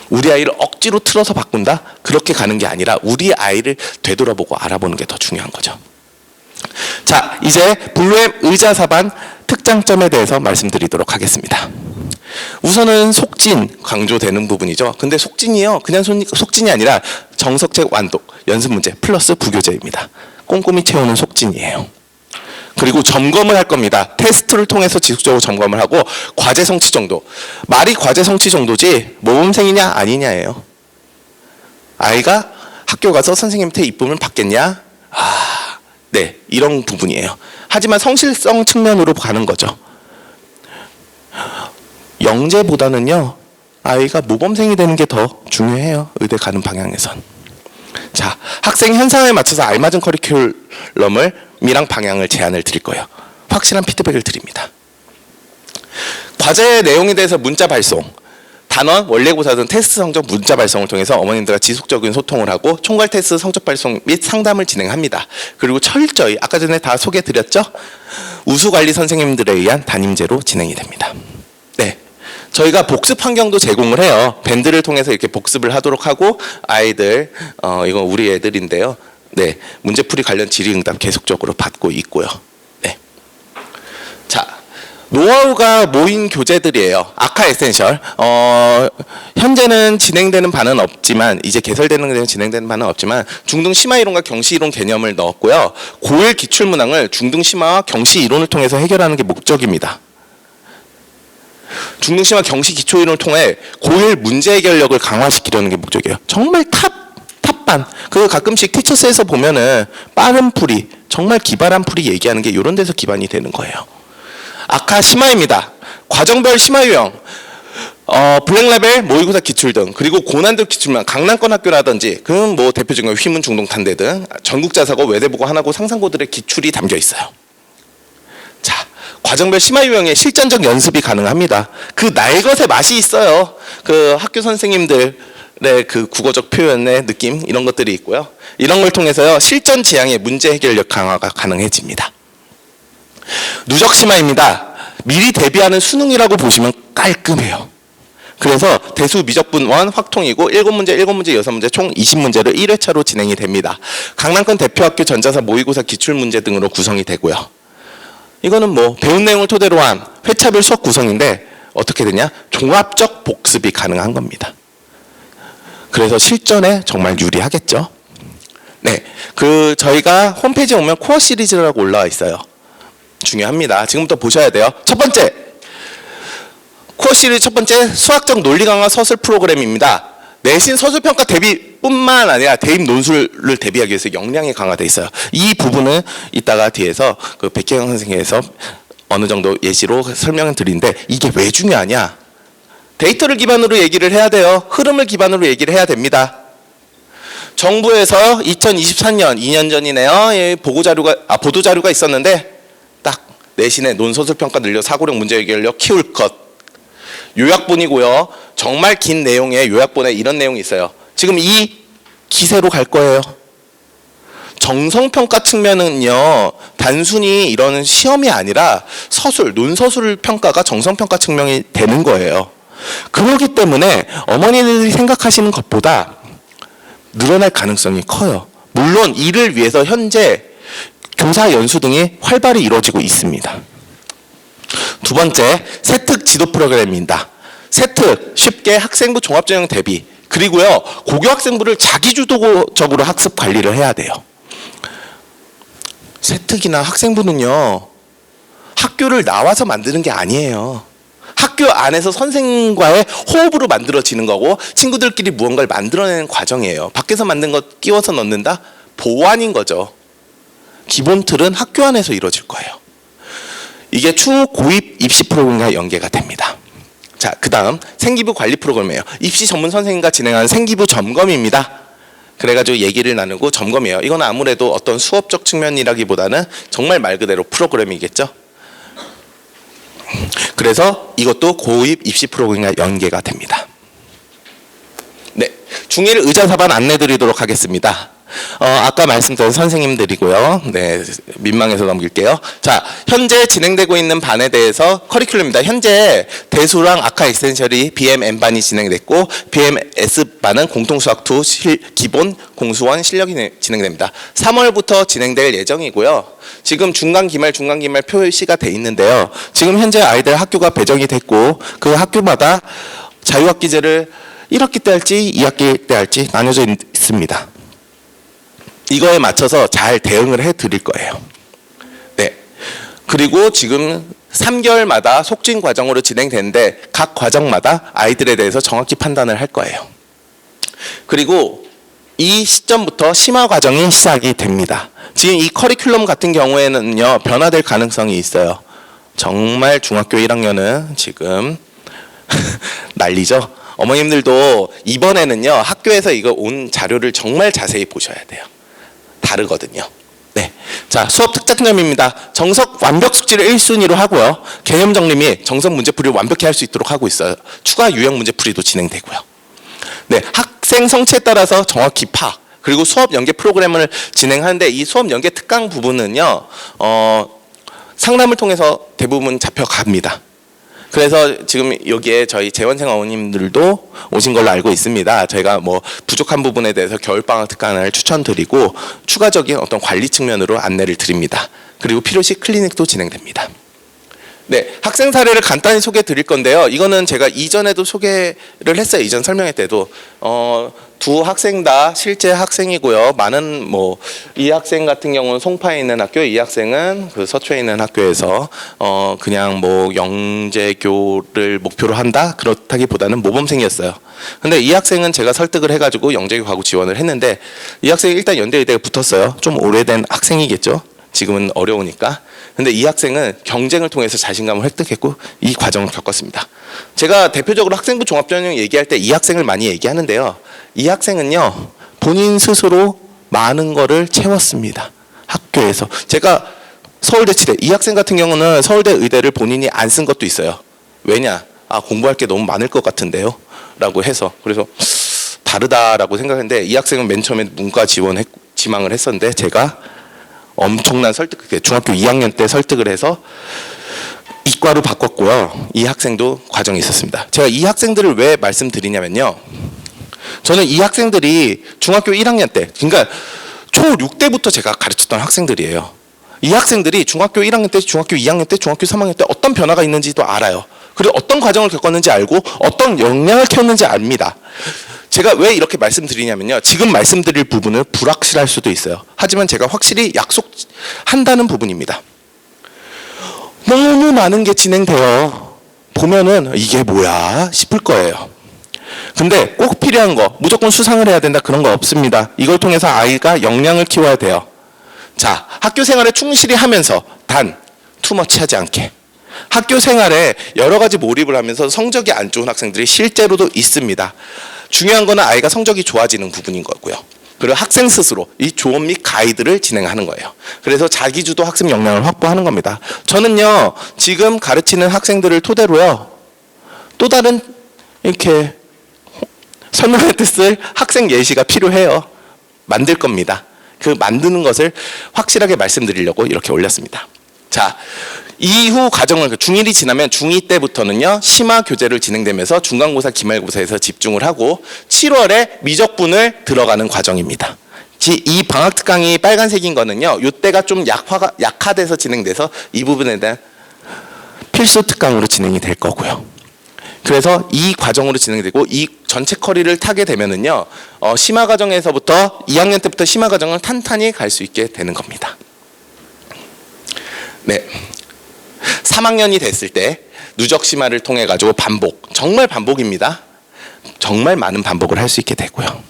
우리 아이를 억지로 틀어서 바꾼다? 그렇게 가는 게 아니라 우리 아이를 되돌아보고 알아보는 게 더 중요한 거죠. 자, 이제 블루엠 의자사반 특장점에 대해서 말씀드리도록 하겠습니다. 우선은 속진 강조되는 부분이죠. 근데 속진이요, 그냥 속진이 아니라 정석책 완독, 연습 문제 플러스 부교재입니다. 꼼꼼히 채우는 속진이에요. 그리고 점검을 할 겁니다. 테스트를 통해서 지속적으로 점검을 하고 과제 성취 정도. 말이 과제 성취 정도지 모범생이냐 아니냐예요. 아이가 학교 가서 선생님한테 이쁨을 받겠냐? 네, 이런 부분이에요. 하지만 성실성 측면으로 가는 거죠. 영재보다는요, 아이가 모범생이 되는 게 더 중요해요. 의대 가는 방향에선. 자, 학생 현상에 맞춰서 알맞은 커리큘럼이랑 방향을 제안을 드릴 거예요. 확실한 피드백을 드립니다. 과제 내용에 대해서 문자 발송, 단원, 원래고사 등 테스트 성적 문자 발송을 통해서 어머님들과 지속적인 소통을 하고 총괄 테스트 성적 발송 및 상담을 진행합니다. 그리고 철저히 아까 전에 다 소개드렸죠? 우수관리 선생님들에 의한 담임제로 진행이 됩니다. 네, 저희가 복습 환경도 제공을 해요. 밴드를 통해서 이렇게 복습을 하도록 하고 아이들, 이건 우리 애들인데요. 네, 문제풀이 관련 질의응답 계속적으로 받고 있고요. 네, 자. 노하우가 모인 교재들이에요. 아카 에센셜. 현재는 진행되는 바는 없지만, 이제 개설되는 진행되는 바는 없지만 중등 심화 이론과 경시 이론 개념을 넣었고요. 고1 기출 문항을 중등 심화와 경시 이론을 통해서 해결하는 게 목적입니다. 중등 심화 경시 기초 이론을 통해 고1 문제 해결력을 강화시키려는 게 목적이에요. 정말 탑반. 그 가끔씩 티처스에서 보면은 빠른 풀이, 정말 기발한 풀이 얘기하는 게 이런 데서 기반이 되는 거예요. 아카 심화입니다. 과정별 심화 유형, 블랙레벨, 모의고사 기출 등, 그리고 고난도 기출만 강남권 학교라든지, 그건 뭐 대표적인 휘문 중동 탄대 등 전국자사고, 외대보고, 하나고, 상상고들의 기출이 담겨 있어요. 자, 과정별 심화 유형의 실전적 연습이 가능합니다. 그 날것의 맛이 있어요. 그 학교 선생님들의 그 국어적 표현의 느낌, 이런 것들이 있고요. 이런 걸 통해서요, 실전 지향의 문제 해결력 강화가 가능해집니다. 누적 심화입니다. 미리 대비하는 수능이라고 보시면 깔끔해요. 그래서 대수 미적분원 확통이고 7문제, 6문제 총 20문제를 1회차로 진행이 됩니다. 강남권 대표학교 전자사 모의고사 기출문제 등으로 구성이 되고요. 이거는 뭐 배운 내용을 토대로 한 회차별 수업 구성인데 어떻게 되냐? 종합적 복습이 가능한 겁니다. 그래서 실전에 정말 유리하겠죠. 네, 그 저희가 홈페이지에 오면 코어 시리즈라고 올라와 있어요. 중요합니다. 지금부터 보셔야 돼요. 첫 번째, 코어 시리즈 첫 번째, 수학적 논리 강화 서술 프로그램입니다. 내신 서술평가 대비뿐만 아니라 대입 논술을 대비하기 위해서 역량이 강화되어 있어요. 이 부분은 이따가 뒤에서 그 백혜영 선생님께서 어느 정도 예시로 설명을 드리는데, 이게 왜 중요하냐? 데이터를 기반으로 얘기를 해야 돼요. 흐름을 기반으로 얘기를 해야 됩니다. 정부에서 2023년, 2년 전이네요. 보도자료가 있었는데, 딱 내신에 논서술평가 늘려 사고력 문제 해결력 키울 것. 요약본이고요. 정말 긴 내용의 요약본에 이런 내용이 있어요. 지금 이 기세로 갈 거예요. 정성평가 측면은요, 단순히 이런 시험이 아니라 서술, 논서술 평가가 정성평가 측면이 되는 거예요. 그렇기 때문에 어머니들이 생각하시는 것보다 늘어날 가능성이 커요. 물론 이를 위해서 현재 교사 연수 등이 활발히 이루어지고 있습니다. 두 번째, 세특 지도 프로그램입니다. 세특, 쉽게 학생부 종합전형 대비, 그리고요, 고교 학생부를 자기주도적으로 학습 관리를 해야 돼요. 세특이나 학생부는요, 학교를 나와서 만드는 게 아니에요. 학교 안에서 선생님과의 호흡으로 만들어지는 거고, 친구들끼리 무언가를 만들어내는 과정이에요. 밖에서 만든 것 끼워서 넣는다? 보완인 거죠. 기본 틀은 학교 안에서 이루어질 거예요. 이게 추후 고입 입시 프로그램과 연계가 됩니다. 자, 그 다음 생기부 관리 프로그램이에요. 입시 전문 선생님과 진행하는 생기부 점검입니다. 그래가지고 얘기를 나누고 점검이에요. 이건 아무래도 어떤 수업적 측면이라기보다는 정말 말 그대로 프로그램이겠죠. 그래서 이것도 고입 입시 프로그램과 연계가 됩니다. 네, 중1 의자사반 안내드리도록 하겠습니다. 아까 말씀드린 선생님들이고요. 네, 민망해서 넘길게요. 자, 현재 진행되고 있는 반에 대해서 커리큘럼입니다. 현재 대수랑 아카 에센셜이 BM-N반이 진행됐고 BM-S반은 공통수학 2 기본 공수원 실력이 진행됩니다. 3월부터 진행될 예정이고요. 지금 중간 기말 표시가 돼 있는데요. 지금 현재 아이들 학교가 배정이 됐고 그 학교마다 자유학기제를 1학기 때 할지 2학기 때 할지 나뉘어져 있습니다. 이거에 맞춰서 잘 대응을 해드릴 거예요. 네. 그리고 지금 3개월마다 속진 과정으로 진행되는데 각 과정마다 아이들에 대해서 정확히 판단을 할 거예요. 그리고 이 시점부터 심화 과정이 시작이 됩니다. 지금 이 커리큘럼 같은 경우에는요, 변화될 가능성이 있어요. 정말 중학교 1학년은 지금 난리죠. 어머님들도 이번에는요, 학교에서 이거 온 자료를 정말 자세히 보셔야 돼요. 다르거든요. 네. 자, 수업 특장점입니다. 정석 완벽 숙지를 1순위로 하고요. 개념 정리 및 정석 문제풀이를 완벽히 할 수 있도록 하고 있어요. 추가 유형 문제풀이도 진행되고요. 네, 학생 성취에 따라서 정확히 파악, 그리고 수업 연계 프로그램을 진행하는데 이 수업 연계 특강 부분은요, 상담을 통해서 대부분 잡혀갑니다. 그래서 지금 여기에 저희 재원생 어머님들도 오신 걸로 알고 있습니다. 저희가 뭐 부족한 부분에 대해서 겨울방학 특강을 추천드리고 추가적인 어떤 관리 측면으로 안내를 드립니다. 그리고 필요시 클리닉도 진행됩니다. 네, 학생 사례를 간단히 소개해 드릴 건데요. 이거는 제가 이전에도 소개를 했어요. 이전 설명회 때도. 두 학생 다 실제 학생이고요. 많은 이 학생 같은 경우는 송파에 있는 학교, 이 학생은 그 서초에 있는 학교에서 그냥 영재교를 목표로 한다? 그렇다기보다는 모범생이었어요. 근데 이 학생은 제가 설득을 해가지고 영재교 가고 지원을 했는데 이 학생이 일단 연대의대에 붙었어요. 좀 오래된 학생이겠죠. 지금은 어려우니까. 근데 이 학생은 경쟁을 통해서 자신감을 획득했고 이 과정을 겪었습니다. 제가 대표적으로 학생부 종합전형 얘기할 때 이 학생을 많이 얘기하는데요. 이 학생은요, 본인 스스로 많은 거를 채웠습니다. 학교에서. 제가 서울대 치대, 이 학생 같은 경우는 서울대 의대를 본인이 안 쓴 것도 있어요. 왜냐? 공부할 게 너무 많을 것 같은데요. 라고 해서. 그래서 다르다라고 생각했는데 이 학생은 맨 처음에 문과 지망을 했었는데 제가 엄청난 설득, 중학교 2학년 때 설득을 해서 이과로 바꿨고요. 이 학생도 과정이 있었습니다. 제가 이 학생들을 왜 말씀드리냐면요. 저는 이 학생들이 중학교 1학년 때, 그러니까 초6 때부터 제가 가르쳤던 학생들이에요. 이 학생들이 중학교 1학년 때, 중학교 2학년 때, 중학교 3학년 때 어떤 변화가 있는지도 알아요. 그리고 어떤 과정을 겪었는지 알고 어떤 역량을 키웠는지 압니다. 제가 왜 이렇게 말씀드리냐면요. 지금 말씀드릴 부분은 불확실할 수도 있어요. 하지만 제가 확실히 약속한다는 부분입니다. 너무 많은 게 진행되어 보면은 이게 뭐야 싶을 거예요. 근데 꼭 필요한 거, 무조건 수상을 해야 된다 그런 거 없습니다. 이걸 통해서 아이가 역량을 키워야 돼요. 자, 학교 생활에 충실히 하면서 단 투머치 하지 않게. 학교 생활에 여러 가지 몰입을 하면서 성적이 안 좋은 학생들이 실제로도 있습니다. 중요한 거는 아이가 성적이 좋아지는 부분인 거고요. 그리고 학생 스스로 이 조언 및 가이드를 진행하는 거예요. 그래서 자기주도 학습 역량을 확보하는 겁니다. 저는요, 지금 가르치는 학생들을 토대로요, 또 다른 이렇게 설명의 뜻을 학생 예시가 필요해요. 만들 겁니다. 그 만드는 것을 확실하게 말씀드리려고 이렇게 올렸습니다. 자, 이후 과정을 중1이 지나면 중2 때부터는요, 심화 교재를 진행되면서 중간고사, 기말고사에서 집중을 하고 7월에 미적분을 들어가는 과정입니다. 이 방학 특강이 빨간색인 거는요, 이때가 좀 약화돼서 진행돼서 이 부분에 대한 필수 특강으로 진행이 될 거고요. 그래서 이 과정으로 진행되고 이 전체 커리를 타게 되면은요, 심화 과정에서부터 2학년 때부터 심화 과정을 탄탄히 갈 수 있게 되는 겁니다. 네. 3학년이 됐을 때 누적 심화를 통해 가지고 반복, 정말 반복입니다. 정말 많은 반복을 할 수 있게 되고요.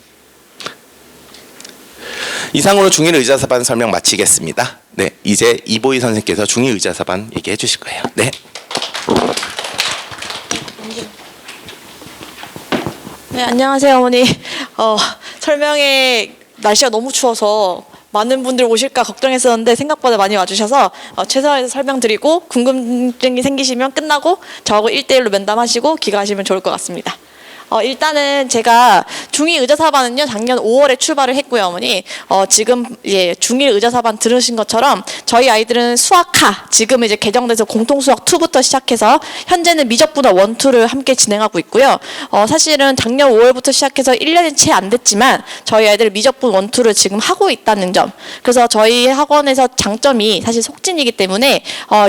이상으로 중1 의자사반 설명 마치겠습니다. 네, 이제 이보희 선생님께서 중2 의자사반 얘기해 주실 거예요. 네. 네, 안녕하세요, 어머니. 설명회 날씨가 너무 추워서 많은 분들 오실까 걱정했었는데 생각보다 많이 와주셔서 최선을 설명드리고 궁금증이 생기시면 끝나고 저하고 1대1로 면담하시고 귀가하시면 좋을 것 같습니다. 일단은 제가 중2 의자사반은요, 작년 5월에 출발을 했고요, 어머니. 지금 예, 중1 의자사반 들으신 것처럼 저희 아이들은 수학하, 지금 이제 개정돼서 공통수학 2부터 시작해서 현재는 미적분화 1, 2를 함께 진행하고 있고요. 사실은 작년 5월부터 시작해서 1년이 채 안 됐지만 저희 아이들 미적분 1, 2를 지금 하고 있다는 점. 그래서 저희 학원에서 장점이 사실 속진이기 때문에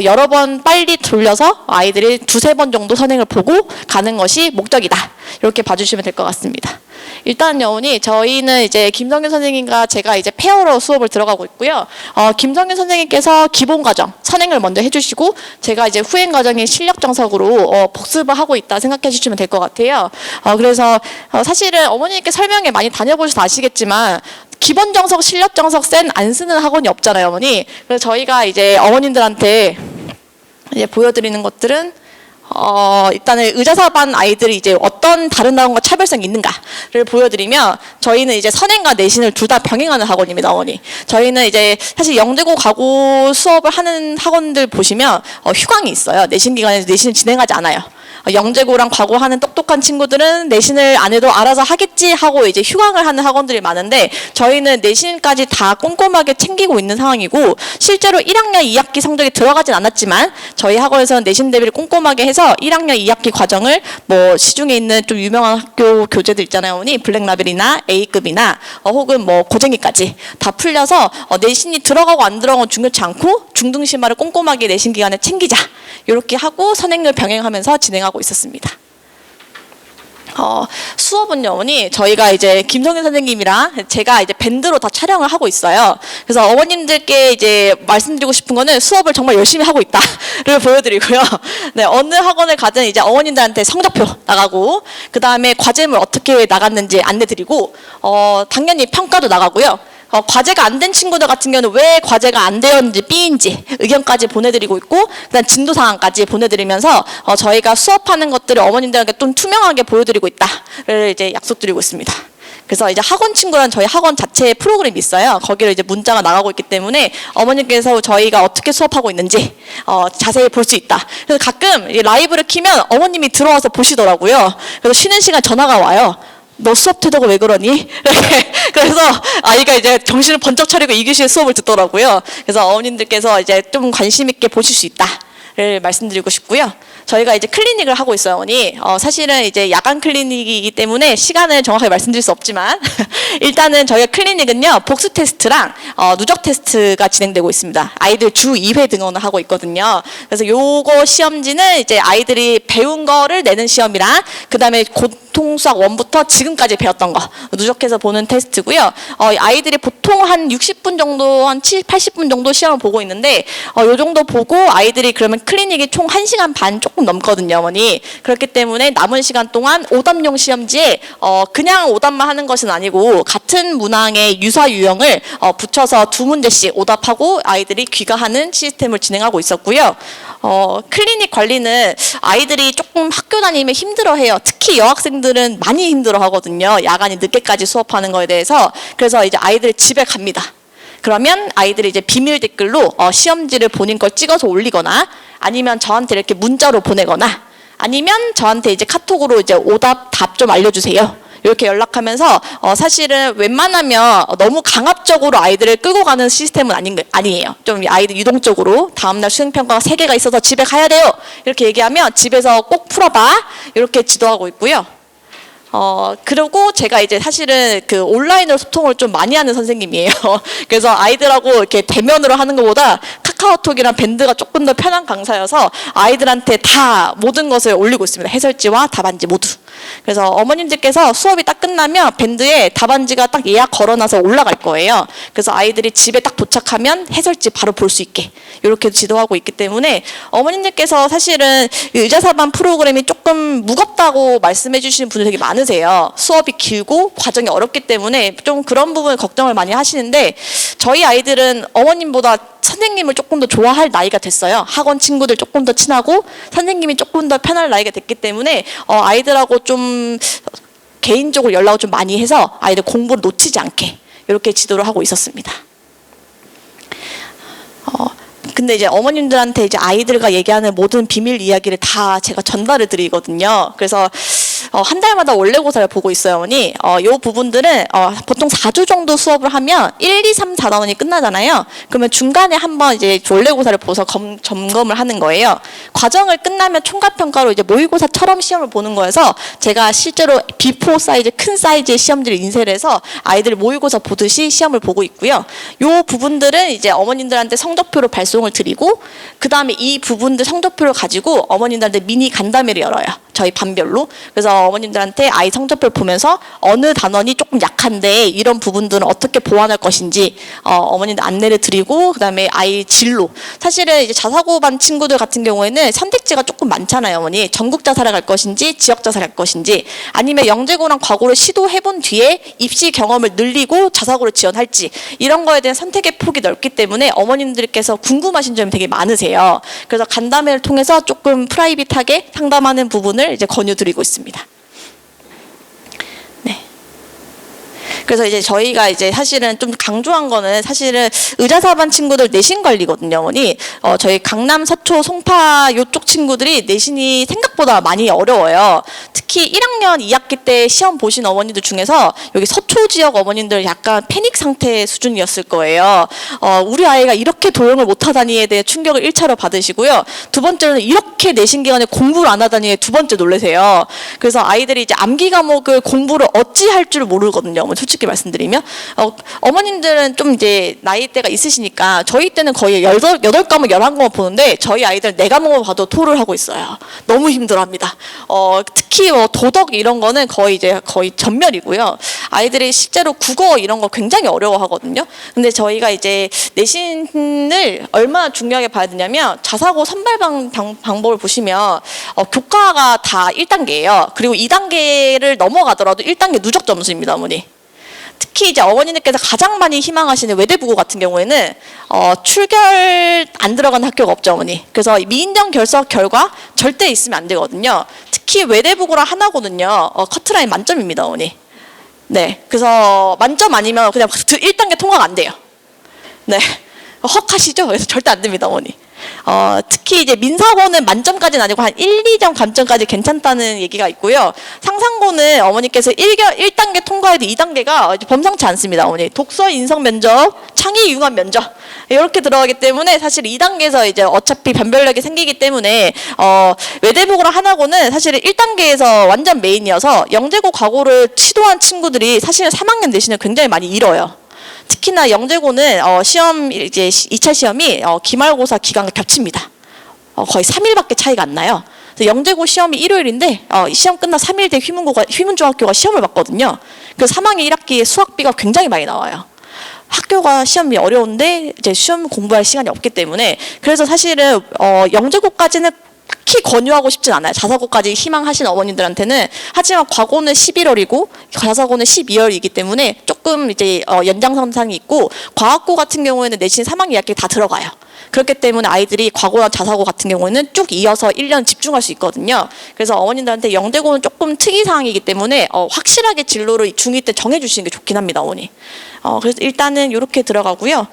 여러 번 빨리 돌려서 아이들이 2-3번 정도 선행을 보고 가는 것이 목적이다. 이렇게 봐주시면 될 것 같습니다. 일단 어머니, 저희는 이제 김성균 선생님과 제가 이제 페어로 수업을 들어가고 있고요. 김성균 선생님께서 기본 과정 선행을 먼저 해주시고 제가 이제 후행 과정의 실력 정석으로 복습을 하고 있다 생각해 주시면 될 것 같아요. 그래서 사실은 어머니께 설명회 많이 다녀보셔서 아시겠지만 기본 정석, 실력 정석 센 안 쓰는 학원이 없잖아요, 어머니. 그래서 저희가 이제 어머님들한테 이제 보여드리는 것들은 일단은 의자사반 아이들이 이제 어떤 다른 학원과 차별성이 있는가를 보여드리면 저희는 이제 선행과 내신을 둘 다 병행하는 학원입니다, 어머니. 저희는 이제 사실 영재고 가고 수업을 하는 학원들 보시면 휴강이 있어요. 내신 기간에 내신을 진행하지 않아요. 영재고랑 과고하는 똑똑한 친구들은 내신을 안 해도 알아서 하겠지 하고 이제 휴강을 하는 학원들이 많은데 저희는 내신까지 다 꼼꼼하게 챙기고 있는 상황이고 실제로 1학년 2학기 성적이 들어가진 않았지만 저희 학원에서는 내신 대비를 꼼꼼하게 해서 1학년 2학기 과정을 뭐 시중에 있는 좀 유명한 학교 교재들 있잖아요, 어머니. 블랙라벨이나 A급이나 혹은 뭐 고쟁이까지 다 풀려서 내신이 들어가고 안 들어가고 중요치 않고 중등심화를 꼼꼼하게 내신 기간에 챙기자. 이렇게 하고 선행을 병행하면서 진행하고 있었습니다. 수업은요, 어머니, 저희가 이제 김성윤 선생님이랑 제가 이제 밴드로 다 촬영을 하고 있어요. 그래서 어머님들께 이제 말씀드리고 싶은 거는 수업을 정말 열심히 하고 있다를 보여드리고요. 네, 어느 학원을 가든 이제 어머님들한테 성적표 나가고, 그 다음에 과제물 어떻게 나갔는지 안내드리고, 당연히 평가도 나가고요. 과제가 안 된 친구들 같은 경우는 왜 과제가 안 되었는지 B인지 의견까지 보내드리고 있고 그다음 진도 상황까지 보내드리면서 저희가 수업하는 것들을 어머님들에게 좀 투명하게 보여드리고 있다를 이제 약속드리고 있습니다. 그래서 이제 학원 친구란 저희 학원 자체의 프로그램이 있어요. 거기로 이제 문자가 나가고 있기 때문에 어머님께서 저희가 어떻게 수업하고 있는지 자세히 볼 수 있다. 그래서 가끔 라이브를 키면 어머님이 들어와서 보시더라고요. 그래서 쉬는 시간 전화가 와요. 너 수업 태도가 왜 그러니? 이렇게. 그래서 아이가 이제 정신을 번쩍 차리고 이교시에 수업을 듣더라고요. 그래서 어머님들께서 이제 좀 관심 있게 보실 수 있다를 말씀드리고 싶고요. 저희가 이제 클리닉을 하고 있어요, 어머니. 사실은 이제 야간 클리닉이기 때문에 시간을 정확하게 말씀드릴 수 없지만 일단은 저희가 클리닉은요, 복수 테스트랑 누적 테스트가 진행되고 있습니다. 아이들 주 2회 등원을 하고 있거든요. 그래서 요거 시험지는 이제 아이들이 배운 거를 내는 시험이랑 그다음에 고통수학 1부터 지금까지 배웠던 거 누적해서 보는 테스트고요. 아이들이 보통 한 60분 정도, 한 70, 80분 정도 시험을 보고 있는데 요 정도 보고 아이들이 그러면 클리닉이 총 1시간 반 조금 넘거든요, 어머니. 그렇기 때문에 남은 시간 동안 오답용 시험지에 그냥 오답만 하는 것은 아니고 같은 문항의 유사 유형을 붙여서 2문제씩 오답하고 아이들이 귀가하는 시스템을 진행하고 있었고요. 클리닉 관리는 아이들이 조금 학교 다니면 힘들어해요. 특히 여학생들은 많이 힘들어하거든요. 야간이 늦게까지 수업하는 거에 대해서. 그래서 이제 아이들이 집에 갑니다. 그러면 아이들이 이제 비밀 댓글로 시험지를 본인 걸 찍어서 올리거나 아니면 저한테 이렇게 문자로 보내거나 아니면 저한테 이제 카톡으로 이제 오답 답 좀 알려주세요. 이렇게 연락하면서 사실은 웬만하면 너무 강압적으로 아이들을 끌고 가는 시스템은 아니에요. 좀 아이들 유동적으로 다음날 수행평가가 3개가 있어서 집에 가야 돼요. 이렇게 얘기하면 집에서 꼭 풀어봐. 이렇게 지도하고 있고요. 그리고 제가 이제 사실은 그 온라인으로 소통을 좀 많이 하는 선생님이에요. 그래서 아이들하고 이렇게 대면으로 하는 것보다 카카오톡이랑 밴드가 조금 더 편한 강사여서 아이들한테 다 모든 것을 올리고 있습니다. 해설지와 답안지 모두. 그래서 어머님들께서 수업이 딱 끝나면 밴드에 답안지가 딱 예약 걸어놔서 올라갈 거예요. 그래서 아이들이 집에 딱 도착하면 해설지 바로 볼 수 있게 이렇게 지도하고 있기 때문에 어머님들께서 사실은 의자사반 프로그램이 조금 무겁다고 말씀해 주시는 분들 되게 많으세요. 수업이 길고 과정이 어렵기 때문에 좀 그런 부분 걱정을 많이 하시는데 저희 아이들은 어머님보다 선생님을 조금 더 좋아할 나이가 됐어요. 학원 친구들 조금 더 친하고 선생님이 조금 더 편할 나이가 됐기 때문에 아이들하고 좀 개인적으로 연락을 좀 많이 해서 아이들 공부를 놓치지 않게 이렇게 지도를 하고 있었습니다. 근데 이제 어머님들한테 이제 아이들과 얘기하는 모든 비밀 이야기를 다 제가 전달을 드리거든요. 그래서 한 달마다 원래고사를 보고 있어요, 어머니. 요 부분들은 보통 4주 정도 수업을 하면 1, 2, 3, 4단원이 끝나잖아요. 그러면 중간에 한번 이제 원래고사를 보서 점검을 하는 거예요. 과정을 끝나면 총괄평가로 이제 모의고사처럼 시험을 보는 거여서 제가 실제로 B4 사이즈 큰 사이즈의 시험들을 인쇄를 해서 아이들 모의고사 보듯이 시험을 보고 있고요. 요 부분들은 이제 어머님들한테 성적표로 발송을 드리고 그 다음에 이 부분들 성적표를 가지고 어머님들한테 미니 간담회를 열어요. 저희 반별로. 그래서 어머님들한테 아이 성적표를 보면서 어느 단원이 조금 약한데 이런 부분들은 어떻게 보완할 것인지 어머님들 안내를 드리고 그다음에 아이 진로. 사실은 이제 자사고반 친구들 같은 경우에는 선택지가 조금 많잖아요, 어머니. 전국 자사를 갈 것인지 지역 자사를 갈 것인지 아니면 영재고랑 과고를 시도해본 뒤에 입시 경험을 늘리고 자사고를 지원할지 이런 거에 대한 선택의 폭이 넓기 때문에 어머님들께서 궁금하신 점이 되게 많으세요. 그래서 간담회를 통해서 조금 프라이빗하게 상담하는 부분을 이제 권유드리고 있습니다. 네. 그래서 이제 저희가 이제 사실은 좀 강조한 거는 사실은 의자사반 친구들 내신 관리거든요, 어머니. 저희 강남, 서초, 송파 요쪽 친구들이 내신이 생각보다 많이 어려워요. 특히 1학년 2학기 때 시험 보신 어머니들 중에서 여기 서초 지역 어머님들 약간 패닉 상태 수준이었을 거예요. 우리 아이가 이렇게 도용을 못하다니에 대해 충격을 1차로 받으시고요. 두 번째로는 이렇게 내신 기간에 공부를 안 하다니에 두 번째 놀라세요. 그래서 아이들이 이제 암기 과목을 공부를 어찌 할 줄 모르거든요. 솔직히 말씀드리면 어머님들은 좀 이제 나이대가 있으시니까 저희 때는 거의 8과목 11과목 보는데 저희 아이들 4과목을 봐도 토를 하고 있어요. 너무 힘들어합니다. 특히 도덕 이런 거는 거의 전멸이고요. 아이들이 실제로 국어 이런 거 굉장히 어려워하거든요. 근데 저희가 이제 내신을 얼마나 중요하게 봐야 되냐면 자사고 선발 방법을 보시면 교과가 다 1단계예요. 그리고 2단계를 넘어가더라도 1단계 누적 점수입니다, 어머니. 특히 이제 어머니들께서 가장 많이 희망하시는 외대부고 같은 경우에는 출결 안 들어가는 학교가 없죠, 어머니. 그래서 미인정 결석 결과 절대 있으면 안 되거든요. 특히 외대부고랑 하나고는요, 커트라인 만점입니다, 어머니. 네, 그래서 만점 아니면 그냥 1단계 통과가 안 돼요. 네, 헉하시죠? 그래서 절대 안 됩니다, 어머니. 특히 이제 민사고는 만점까지는 아니고 한 1, 2점 감점까지 괜찮다는 얘기가 있고요. 상상고는 어머니께서 1단계 통과해도 2단계가 범상치 않습니다, 어머니. 독서 인성 면접, 창의 융합 면접 이렇게 들어가기 때문에 사실 2단계에서 이제 어차피 변별력이 생기기 때문에 외대부고랑 하나고는 사실은 1단계에서 완전 메인이어서 영재고 과고를 시도한 친구들이 사실은 3학년 내신을 굉장히 많이 잃어요. 특히나 영재고는 시험 이제 2차 시험이 기말고사 기간과 겹칩니다. 거의 3일밖에 차이가 안 나요. 그래서 영재고 시험이 일요일인데 시험 끝나 3일 뒤에 휘문중학교가 시험을 봤거든요. 그래서 3학년 1학기에 수학비가 굉장히 많이 나와요. 학교가 시험이 어려운데 이제 시험 공부할 시간이 없기 때문에 그래서 사실은 영재고까지는 딱히 권유하고 싶진 않아요. 자사고까지 희망하시는 어머님들한테는. 하지만 과고는 11월이고 자사고는 12월이기 때문에 조금 이제 연장선상이 있고 과학고 같은 경우에는 내신 3학기 2학기 다 들어가요. 그렇기 때문에 아이들이 과고나 자사고 같은 경우에는 쭉 이어서 1년 집중할 수 있거든요. 그래서 어머님들한테 영재고는 조금 특이사항이기 때문에 확실하게 진로를 중2 때 정해주시는 게 좋긴 합니다, 어머니. 그래서 일단은 이렇게 들어가고요.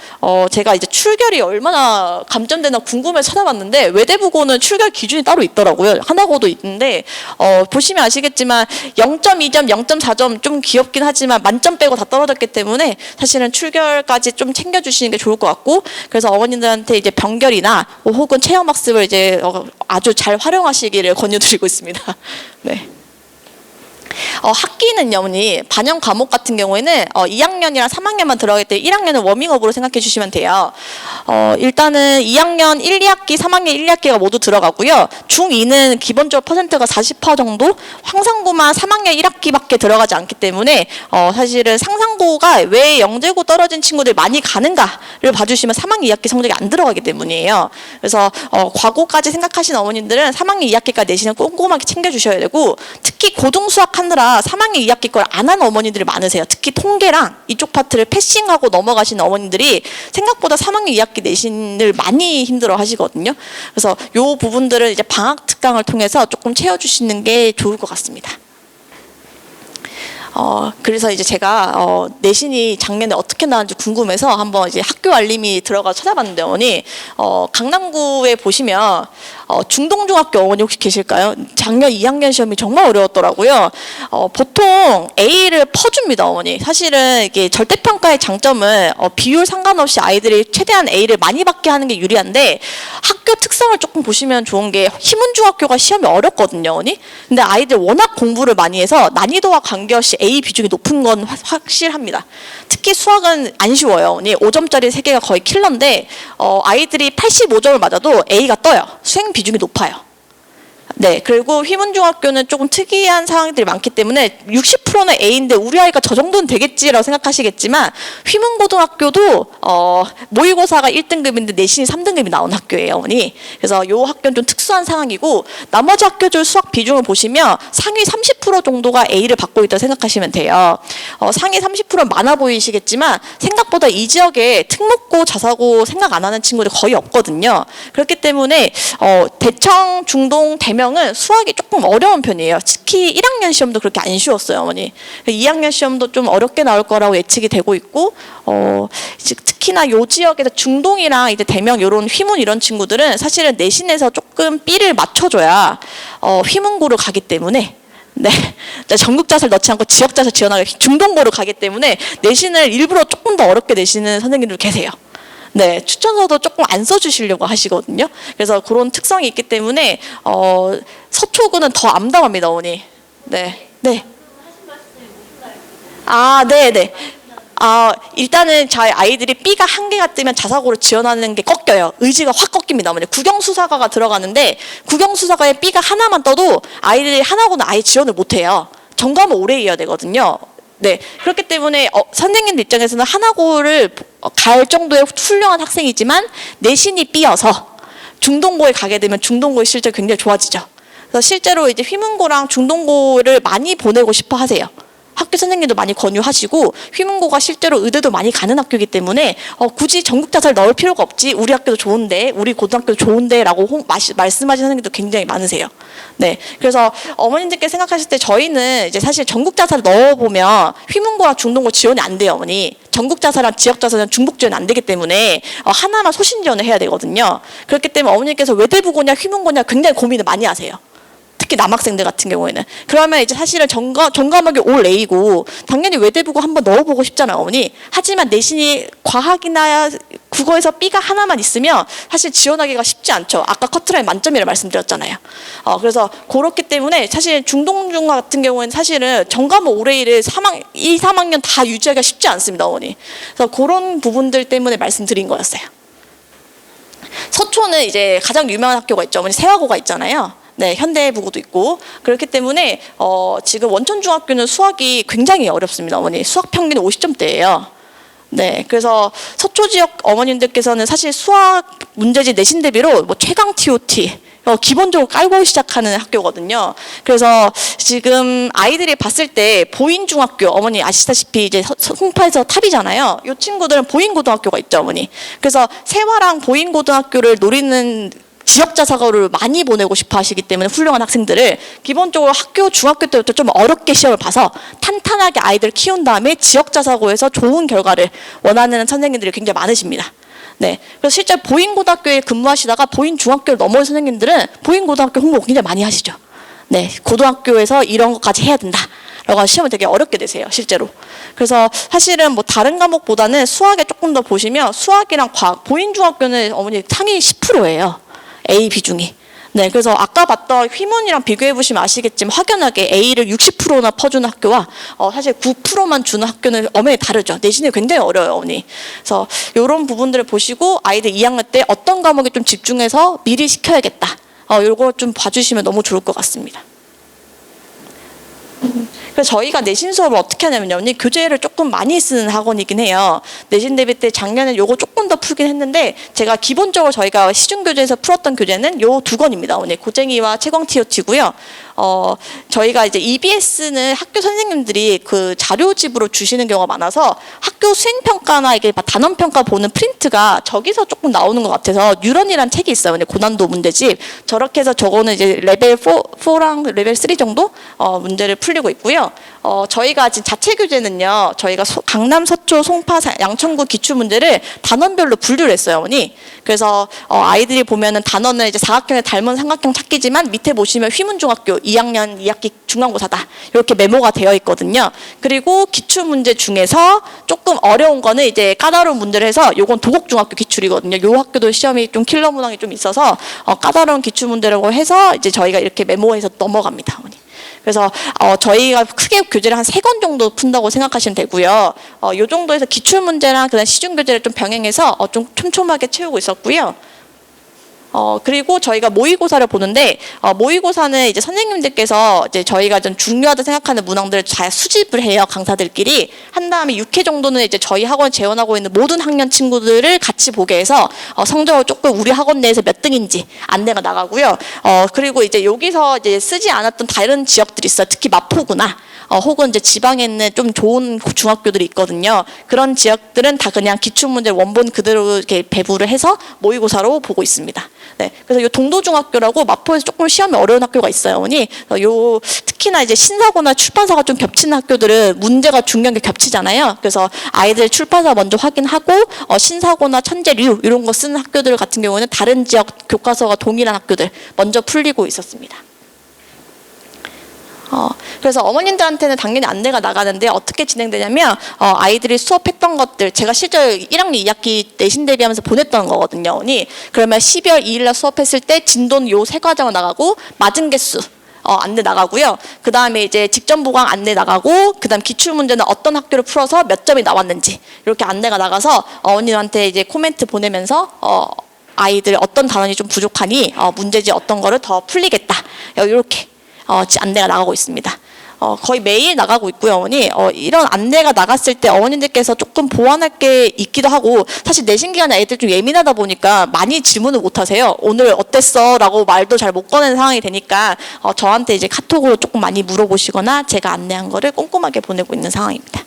제가 이제 출결이 얼마나 감점되나 궁금해서 찾아봤는데 외대부고는 출결 기준이 따로 있더라고요. 하나고도 있는데 보시면 아시겠지만 0.2점, 0.4점 좀 귀엽긴 하지만 만점 빼고 다 떨어졌기 때문에 사실은 출결까지 좀 챙겨주시는 게 좋을 것 같고 그래서 어머님들한테 이제 병결이나 혹은 체험학습을 이제 아주 잘 활용하시기를 권유드리고 있습니다. 네. 학기는요, 어머니 반영 과목 같은 경우에는 2학년이랑 3학년만 들어가기 때문에 1학년은 워밍업으로 생각해 주시면 돼요. 일단은 2학년 1, 2학기, 3학년 1, 2학기가 모두 들어가고요. 중2는 기본적으로 퍼센트가 40% 정도 상상고만 3학년 1학기밖에 들어가지 않기 때문에 사실은 상상고가 왜 영재고 떨어진 친구들이 많이 가는가를 봐주시면 3학년 2학기 성적이 안 들어가기 때문이에요. 그래서 과고까지 생각하시는 어머님들은 3학년 2학기까지 내신을 꼼꼼하게 챙겨주셔야 되고 특히 고등수학 하느라 3학년 2학기 걸 안 하는 어머니들이 많으세요. 특히 통계랑 이쪽 파트를 패싱하고 넘어가시는 어머님들이 생각보다 3학년 2학기 내신을 많이 힘들어 하시거든요. 그래서 이 부분들을 이제 방학 특강을 통해서 조금 채워주시는 게 좋을 것 같습니다. 그래서 이제 제가 내신이 작년에 어떻게 나왔는지 궁금해서 한번 이제 학교 알림이 들어가 찾아봤는데 어머니 강남구에 보시면 중동중학교 어머니 혹시 계실까요? 작년 2학년 시험이 정말 어려웠더라고요. 보통 A를 퍼줍니다 어머니. 사실은 이게 절대평가의 장점은 비율 상관없이 아이들이 최대한 A를 많이 받게 하는 게 유리한데 학교 특성을 조금 보시면 좋은 게 희문중학교가 시험이 어렵거든요 어머니. 근데 아이들 워낙 공부를 많이 해서 난이도와 관계없이 A 비중이 높은 건 확실합니다. 특히 수학은 안 쉬워요 어머니. 5점짜리 3개가 거의 킬러인데 아이들이 85점을 맞아도 A가 떠요. 수행 비중이 높아요. 네, 그리고 휘문중학교는 조금 특이한 상황들이 많기 때문에 60%는 A인데 우리 아이가 저 정도는 되겠지라고 생각하시겠지만 휘문고등학교도 모의고사가 1등급인데 내신이 3등급이 나온 학교예요, 어머니. 그래서 이 학교는 좀 특수한 상황이고 나머지 학교들 수학 비중을 보시면 상위 30% 정도가 A를 받고 있다고 생각하시면 돼요. 상위 30%는 많아 보이시겠지만 생각보다 이 지역에 특목고, 자사고 생각 안 하는 친구들이 거의 없거든요. 그렇기 때문에 대청, 중동, 대명은 수학이 조금 어려운 편이에요. 특히 1학년 시험도 그렇게 안 쉬웠어요, 어머니. 2학년 시험도 좀 어렵게 나올 거라고 예측이 되고 있고, 특히나 요 지역에서 중동이랑 이제 대명 이런 휘문 이런 친구들은 사실은 내신에서 조금 B를 맞춰줘야 휘문고를 가기 때문에. 네, 전국자살 넣지 않고 지역자살 지원하기 중동고를 가기 때문에 내신을 일부러 조금 더 어렵게 내시는 선생님들 계세요. 네, 추천서도 조금 안 써주시려고 하시거든요. 그래서 그런 특성이 있기 때문에 서초구는 더 암담합니다, 어머니. 네, 네. 네. 일단은 저희 아이들이 B가 한 개가 뜨면 자사고를 지원하는 게 꺾여요. 의지가 확 꺾입니다, 어머니. 국영수사과가 들어가는데 국영수사과에 B가 하나만 떠도 아이들이 하나고는 아예 지원을 못해요. 전과는 오래 이어야 되거든요. 네, 그렇기 때문에 선생님들 입장에서는 하나고를 갈 정도의 훌륭한 학생이지만 내신이 B여서 중동고에 가게 되면 중동고의 실적이 굉장히 좋아지죠. 그래서 실제로 이제 휘문고랑 중동고를 많이 보내고 싶어 하세요. 학교 선생님도 많이 권유하시고 휘문고가 실제로 의대도 많이 가는 학교이기 때문에 굳이 전국자살 넣을 필요가 없지, 우리 학교도 좋은데, 우리 고등학교도 좋은데 라고 말씀하시는 선생님도 굉장히 많으세요. 네, 그래서 어머님들께 생각하실 때 저희는 이제 사실 전국자살 넣어보면 휘문고랑 중동고 지원이 안 돼요, 어머니. 전국자살이랑 지역자살은 중복 지원이 안 되기 때문에 하나만 소신 지원을 해야 되거든요. 그렇기 때문에 어머니께서 외대부고냐 휘문고냐 굉장히 고민을 많이 하세요. 특히 남학생들 같은 경우에는. 그러면 이제 사실은 전과목이 올 A고 당연히 외대부고 한번 넣어보고 싶잖아요, 어머니. 하지만 내신이 과학이나 국어에서 B가 하나만 있으면 사실 지원하기가 쉽지 않죠. 아까 커트라인 만점이라 말씀드렸잖아요. 그래서 그렇기 때문에 사실 중동중과 같은 경우에는 사실은 전과목 올 A를 2, 3학년 다 유지하기가 쉽지 않습니다, 어머니. 그래서 그런 부분들 때문에 말씀드린 거였어요. 서초는 이제 가장 유명한 학교가 있죠, 어머니. 세화고가 있잖아요. 네, 현대부고도 있고. 그렇기 때문에 지금 원천중학교는 수학이 굉장히 어렵습니다, 어머니. 수학 평균 50점대예요. 네, 그래서 서초 지역 어머님들께서는 사실 수학 문제지 내신 대비로 뭐 최강 TOT 기본적으로 깔고 시작하는 학교거든요. 그래서 지금 아이들이 봤을 때 보인중학교, 어머니 아시다시피 이제 송파에서 탑이잖아요. 이 친구들은 보인고등학교가 있죠, 어머니. 그래서 세화랑 보인고등학교를 노리는 지역자사고를 많이 보내고 싶어 하시기 때문에 훌륭한 학생들을 기본적으로 중학교 때부터 좀 어렵게 시험을 봐서 탄탄하게 아이들 키운 다음에 지역자사고에서 좋은 결과를 원하는 선생님들이 굉장히 많으십니다. 네, 그래서 실제 보인고등학교에 근무하시다가 보인중학교를 넘어온 선생님들은 보인고등학교 홍보 굉장히 많이 하시죠. 네, 고등학교에서 이런 것까지 해야 된다. 라고 시험을 되게 어렵게 되세요, 실제로. 그래서 사실은 뭐 다른 과목보다는 수학에 조금 더 보시면 수학이랑 과학, 보인중학교는 어머니 상위 10%예요. A 비중이. 네, 그래서 아까 봤던 휘문이랑 비교해 보시면 아시겠지만 확연하게 A를 60%나 퍼주는 학교와 사실 9%만 주는 학교는 엄연히 다르죠. 내신이 굉장히 어려워요, 어머니. 그래서 이런 부분들을 보시고 아이들 2학년 때 어떤 과목에 좀 집중해서 미리 시켜야겠다. 요거 좀 봐주시면 너무 좋을 것 같습니다. 그래서 저희가 내신 수업을 어떻게 하냐면요, 교재를 조금 많이 쓰는 학원이긴 해요. 내신 대비 때 작년에 요거 조금 더 풀긴 했는데 제가 기본적으로 저희가 시중교재에서 풀었던 교재는 요 2권입니다. 고쟁이와 채광 TOT고요. 저희가 이제 EBS는 학교 선생님들이 그 자료집으로 주시는 경우가 많아서 학교 수행평가나 이게 단원평가 보는 프린트가 저기서 조금 나오는 것 같아서 뉴런이라는 책이 있어요. 고난도 문제집. 저렇게 해서 저거는 이제 레벨 4랑 레벨 3 정도 문제를 풀리고 있고요. 저희가 지금 자체 교재는요, 저희가 강남, 서초, 송파, 양천구 기출 문제를 단원별로 분류를 했어요, 어머니. 그래서 아이들이 보면은 단원은 이제 사각형에 닮은 삼각형 찾기지만 밑에 보시면 휘문중학교 2학년 2학기 중간고사다 이렇게 메모가 되어 있거든요. 그리고 기출 문제 중에서 조금 어려운 거는 이제 까다로운 문제를 해서 요건 도곡중학교 기출이거든요. 요 학교도 시험이 좀 킬러 문항이 좀 있어서 까다로운 기출 문제라고 해서 이제 저희가 이렇게 메모해서 넘어갑니다, 어머니. 그래서 저희가 크게 교재를 한 3권 정도 푼다고 생각하시면 되고요. 요 정도에서 기출 문제랑 그다음 시중 교재를 좀 병행해서 좀 촘촘하게 채우고 있었고요. 그리고 저희가 모의고사를 보는데 모의고사는 이제 선생님들께서 이제 저희가 좀 중요하다 생각하는 문항들을 잘 수집을 해요, 강사들끼리. 한 다음에 6회 정도는 이제 저희 학원 재원하고 있는 모든 학년 친구들을 같이 보게 해서 성적을 조금 우리 학원 내에서 몇 등인지 안내가 나가고요. 그리고 이제 여기서 이제 쓰지 않았던 다른 지역들이 있어요. 특히 마포구나. 혹은 이제 지방에 있는 좀 좋은 중학교들이 있거든요. 그런 지역들은 다 그냥 기출문제 원본 그대로 이렇게 배부를 해서 모의고사로 보고 있습니다. 네, 그래서 요 동도중학교라고 마포에서 조금 시험이 어려운 학교가 있어요, 어머니. 요 특히나 이제 신사고나 출판사가 좀 겹치는 학교들은 문제가 중요한 게 겹치잖아요. 그래서 아이들 출판사 먼저 확인하고 신사고나 천재류 이런 거 쓰는 학교들 같은 경우는 다른 지역 교과서가 동일한 학교들 먼저 풀리고 있었습니다. 그래서 어머님들한테는 당연히 안내가 나가는데 어떻게 진행되냐면 아이들이 수업했던 것들 제가 실제 1학년 2학기 내신 대비하면서 보냈던 거거든요. 어머니. 그러면 12월 2일 날 수업했을 때 진도는 요 3과정 나가고 맞은 개수 안내 나가고요. 그 다음에 이제 직전 보강 안내 나가고 그 다음 기출 문제는 어떤 학교를 풀어서 몇 점이 나왔는지 이렇게 안내가 나가서 어머님한테 이제 코멘트 보내면서 아이들 어떤 단원이 좀 부족하니 문제지 어떤 거를 더 풀리겠다 이렇게 안내가 나가고 있습니다. 거의 매일 나가고 있고요, 어머니. 이런 안내가 나갔을 때 어머님들께서 조금 보완할 게 있기도 하고 사실 내신 기간에 애들 좀 예민하다 보니까 많이 질문을 못 하세요. 오늘 어땠어? 라고 말도 잘 못 꺼내는 상황이 되니까 저한테 이제 카톡으로 조금 많이 물어보시거나 제가 안내한 거를 꼼꼼하게 보내고 있는 상황입니다.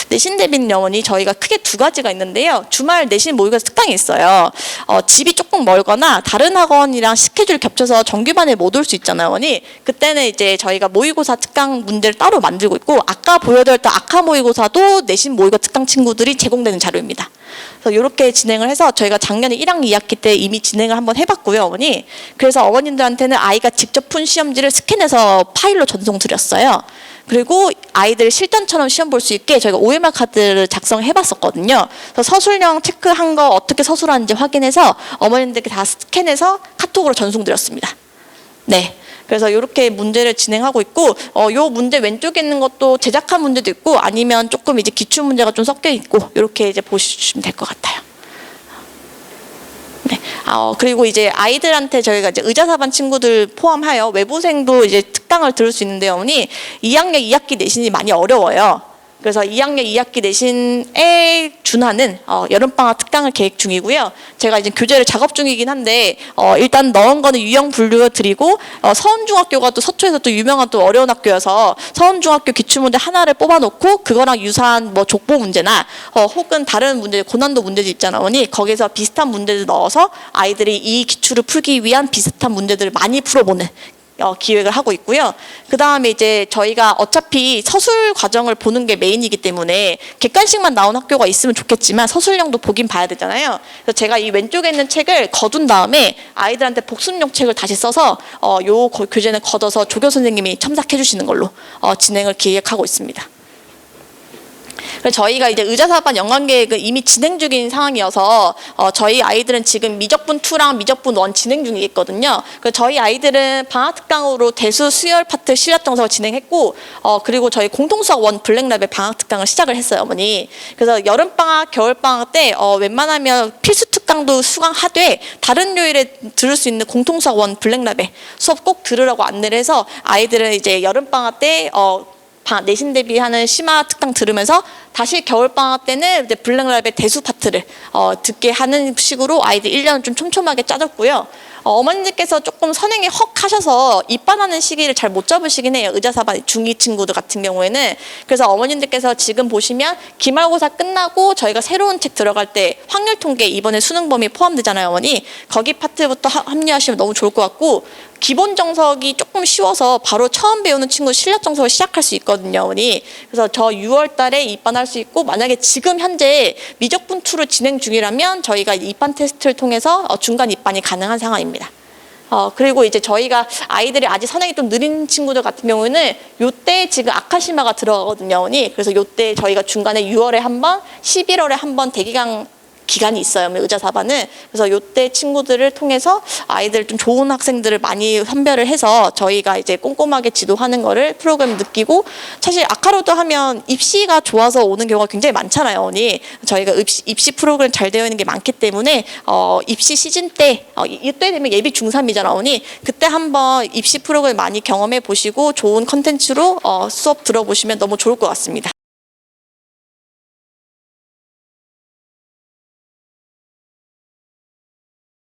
내신 대비는 어머니 저희가 크게 2가지가 있는데요. 주말 내신 모의고사 특강이 있어요. 집이 조금 멀거나 다른 학원이랑 스케줄 겹쳐서 정규반에 못 올 수 있잖아요, 어머니. 그때는 이제 저희가 모의고사 특강 문제를 따로 만들고 있고 아까 보여드렸던 아카 모의고사도 내신 모의고사 특강 친구들이 제공되는 자료입니다. 그래서 이렇게 진행을 해서 저희가 작년에 1학년 2학기 때 이미 진행을 한번 해봤고요, 어머니. 그래서 어머님들한테는 아이가 직접 푼 시험지를 스캔해서 파일로 전송 드렸어요. 그리고 아이들 실전처럼 시험 볼 수 있게 저희가 OMR 카드를 작성해봤었거든요. 그래서 서술형 체크한 거 어떻게 서술하는지 확인해서 어머님들께 다 스캔해서 카톡으로 전송드렸습니다. 네. 그래서 이렇게 문제를 진행하고 있고, 요 문제 왼쪽에 있는 것도 제작한 문제도 있고, 아니면 조금 이제 기출 문제가 좀 섞여 있고, 이렇게 이제 보시면 될 것 같아요. 네. 그리고 이제 아이들한테 저희가 이제 의자사반 친구들 포함하여 외부생도 이제 특강을 들을 수 있는데요, 어머니. 2학년 2학기 내신이 많이 어려워요. 그래서 2학년 2학기 내신에 준하는 여름방학 특강을 계획 중이고요. 제가 이제 교재를 작업 중이긴 한데 일단 넣은 거는 유형 분류 드리고 서원중학교가 또 서초에서 또 유명한 또 어려운 학교여서 서원중학교 기출문제 하나를 뽑아놓고 그거랑 유사한 뭐 족보 문제나 혹은 다른 문제 고난도 문제도 있잖아요, 어머니. 거기서 비슷한 문제를 넣어서 아이들이 이 기출을 풀기 위한 비슷한 문제들을 많이 풀어보는 기획을 하고 있고요. 그 다음에 이제 저희가 어차피 서술 과정을 보는 게 메인이기 때문에 객관식만 나온 학교가 있으면 좋겠지만 서술형도 보긴 봐야 되잖아요. 그래서 제가 이 왼쪽에 있는 책을 거둔 다음에 아이들한테 복습용 책을 다시 써서 요 교재는 걷어서 조교 선생님이 첨삭해 주시는 걸로 진행을 기획하고 있습니다. 저희가 이제 의자사반 연관계획은 이미 진행 중인 상황이어서 저희 아이들은 지금 미적분 2랑 미적분 1 진행 중에 있거든요. 저희 아이들은 방학특강으로 대수 수열 파트 실력정석을 진행했고 그리고 저희 공통수학 1 블랙랩의 방학특강을 시작을 했어요, 어머니. 그래서 여름방학, 겨울방학 때 웬만하면 필수특강도 수강하되 다른 요일에 들을 수 있는 공통수학 1 블랙랩의 수업 꼭 들으라고 안내를 해서 아이들은 이제 여름방학 때 내신 대비하는 심화 특강 들으면서 다시 겨울방학 때는 이제 블랙랩의 대수 파트를 듣게 하는 식으로 아이들 1년을 좀 촘촘하게 짜줬고요. 어머님들께서 조금 선행이 헉 하셔서 입반하는 시기를 잘 못 잡으시긴 해요. 의자사반 중2 친구들 같은 경우에는. 그래서 어머님들께서 지금 보시면 기말고사 끝나고 저희가 새로운 책 들어갈 때 확률 통계 이번에 수능 범위 포함되잖아요, 어머니. 거기 파트부터 합류하시면 너무 좋을 것 같고 기본 정석이 조금 쉬워서 바로 처음 배우는 친구 실력 정석을 시작할 수 있거든요, 어머니. 그래서 저 6월 달에 입반할 수 있고, 만약에 지금 현재 미적분 2를 진행 중이라면 저희가 입반 테스트를 통해서 중간 입반이 가능한 상황입니다. 그리고 이제 저희가 아이들이 아직 선행이 좀 느린 친구들 같은 경우는 요때 지금 아카시마가 들어가거든요, 어머니. 그래서 요때 저희가 중간에 6월에 한 번, 11월에 한 번 기간이 있어요, 의자사반은. 그래서 요때 친구들을 통해서 아이들 좀 좋은 학생들을 많이 선별을 해서 저희가 이제 꼼꼼하게 지도하는 거를 프로그램 느끼고, 사실 아카로드 하면 입시가 좋아서 오는 경우가 굉장히 많잖아요, 언니. 저희가 입시 프로그램 잘 되어 있는 게 많기 때문에 입시 시즌 때 이때 되면 예비 중3이잖아, 언니. 그때 한번 입시 프로그램 많이 경험해 보시고 좋은 컨텐츠로 수업 들어보시면 너무 좋을 것 같습니다.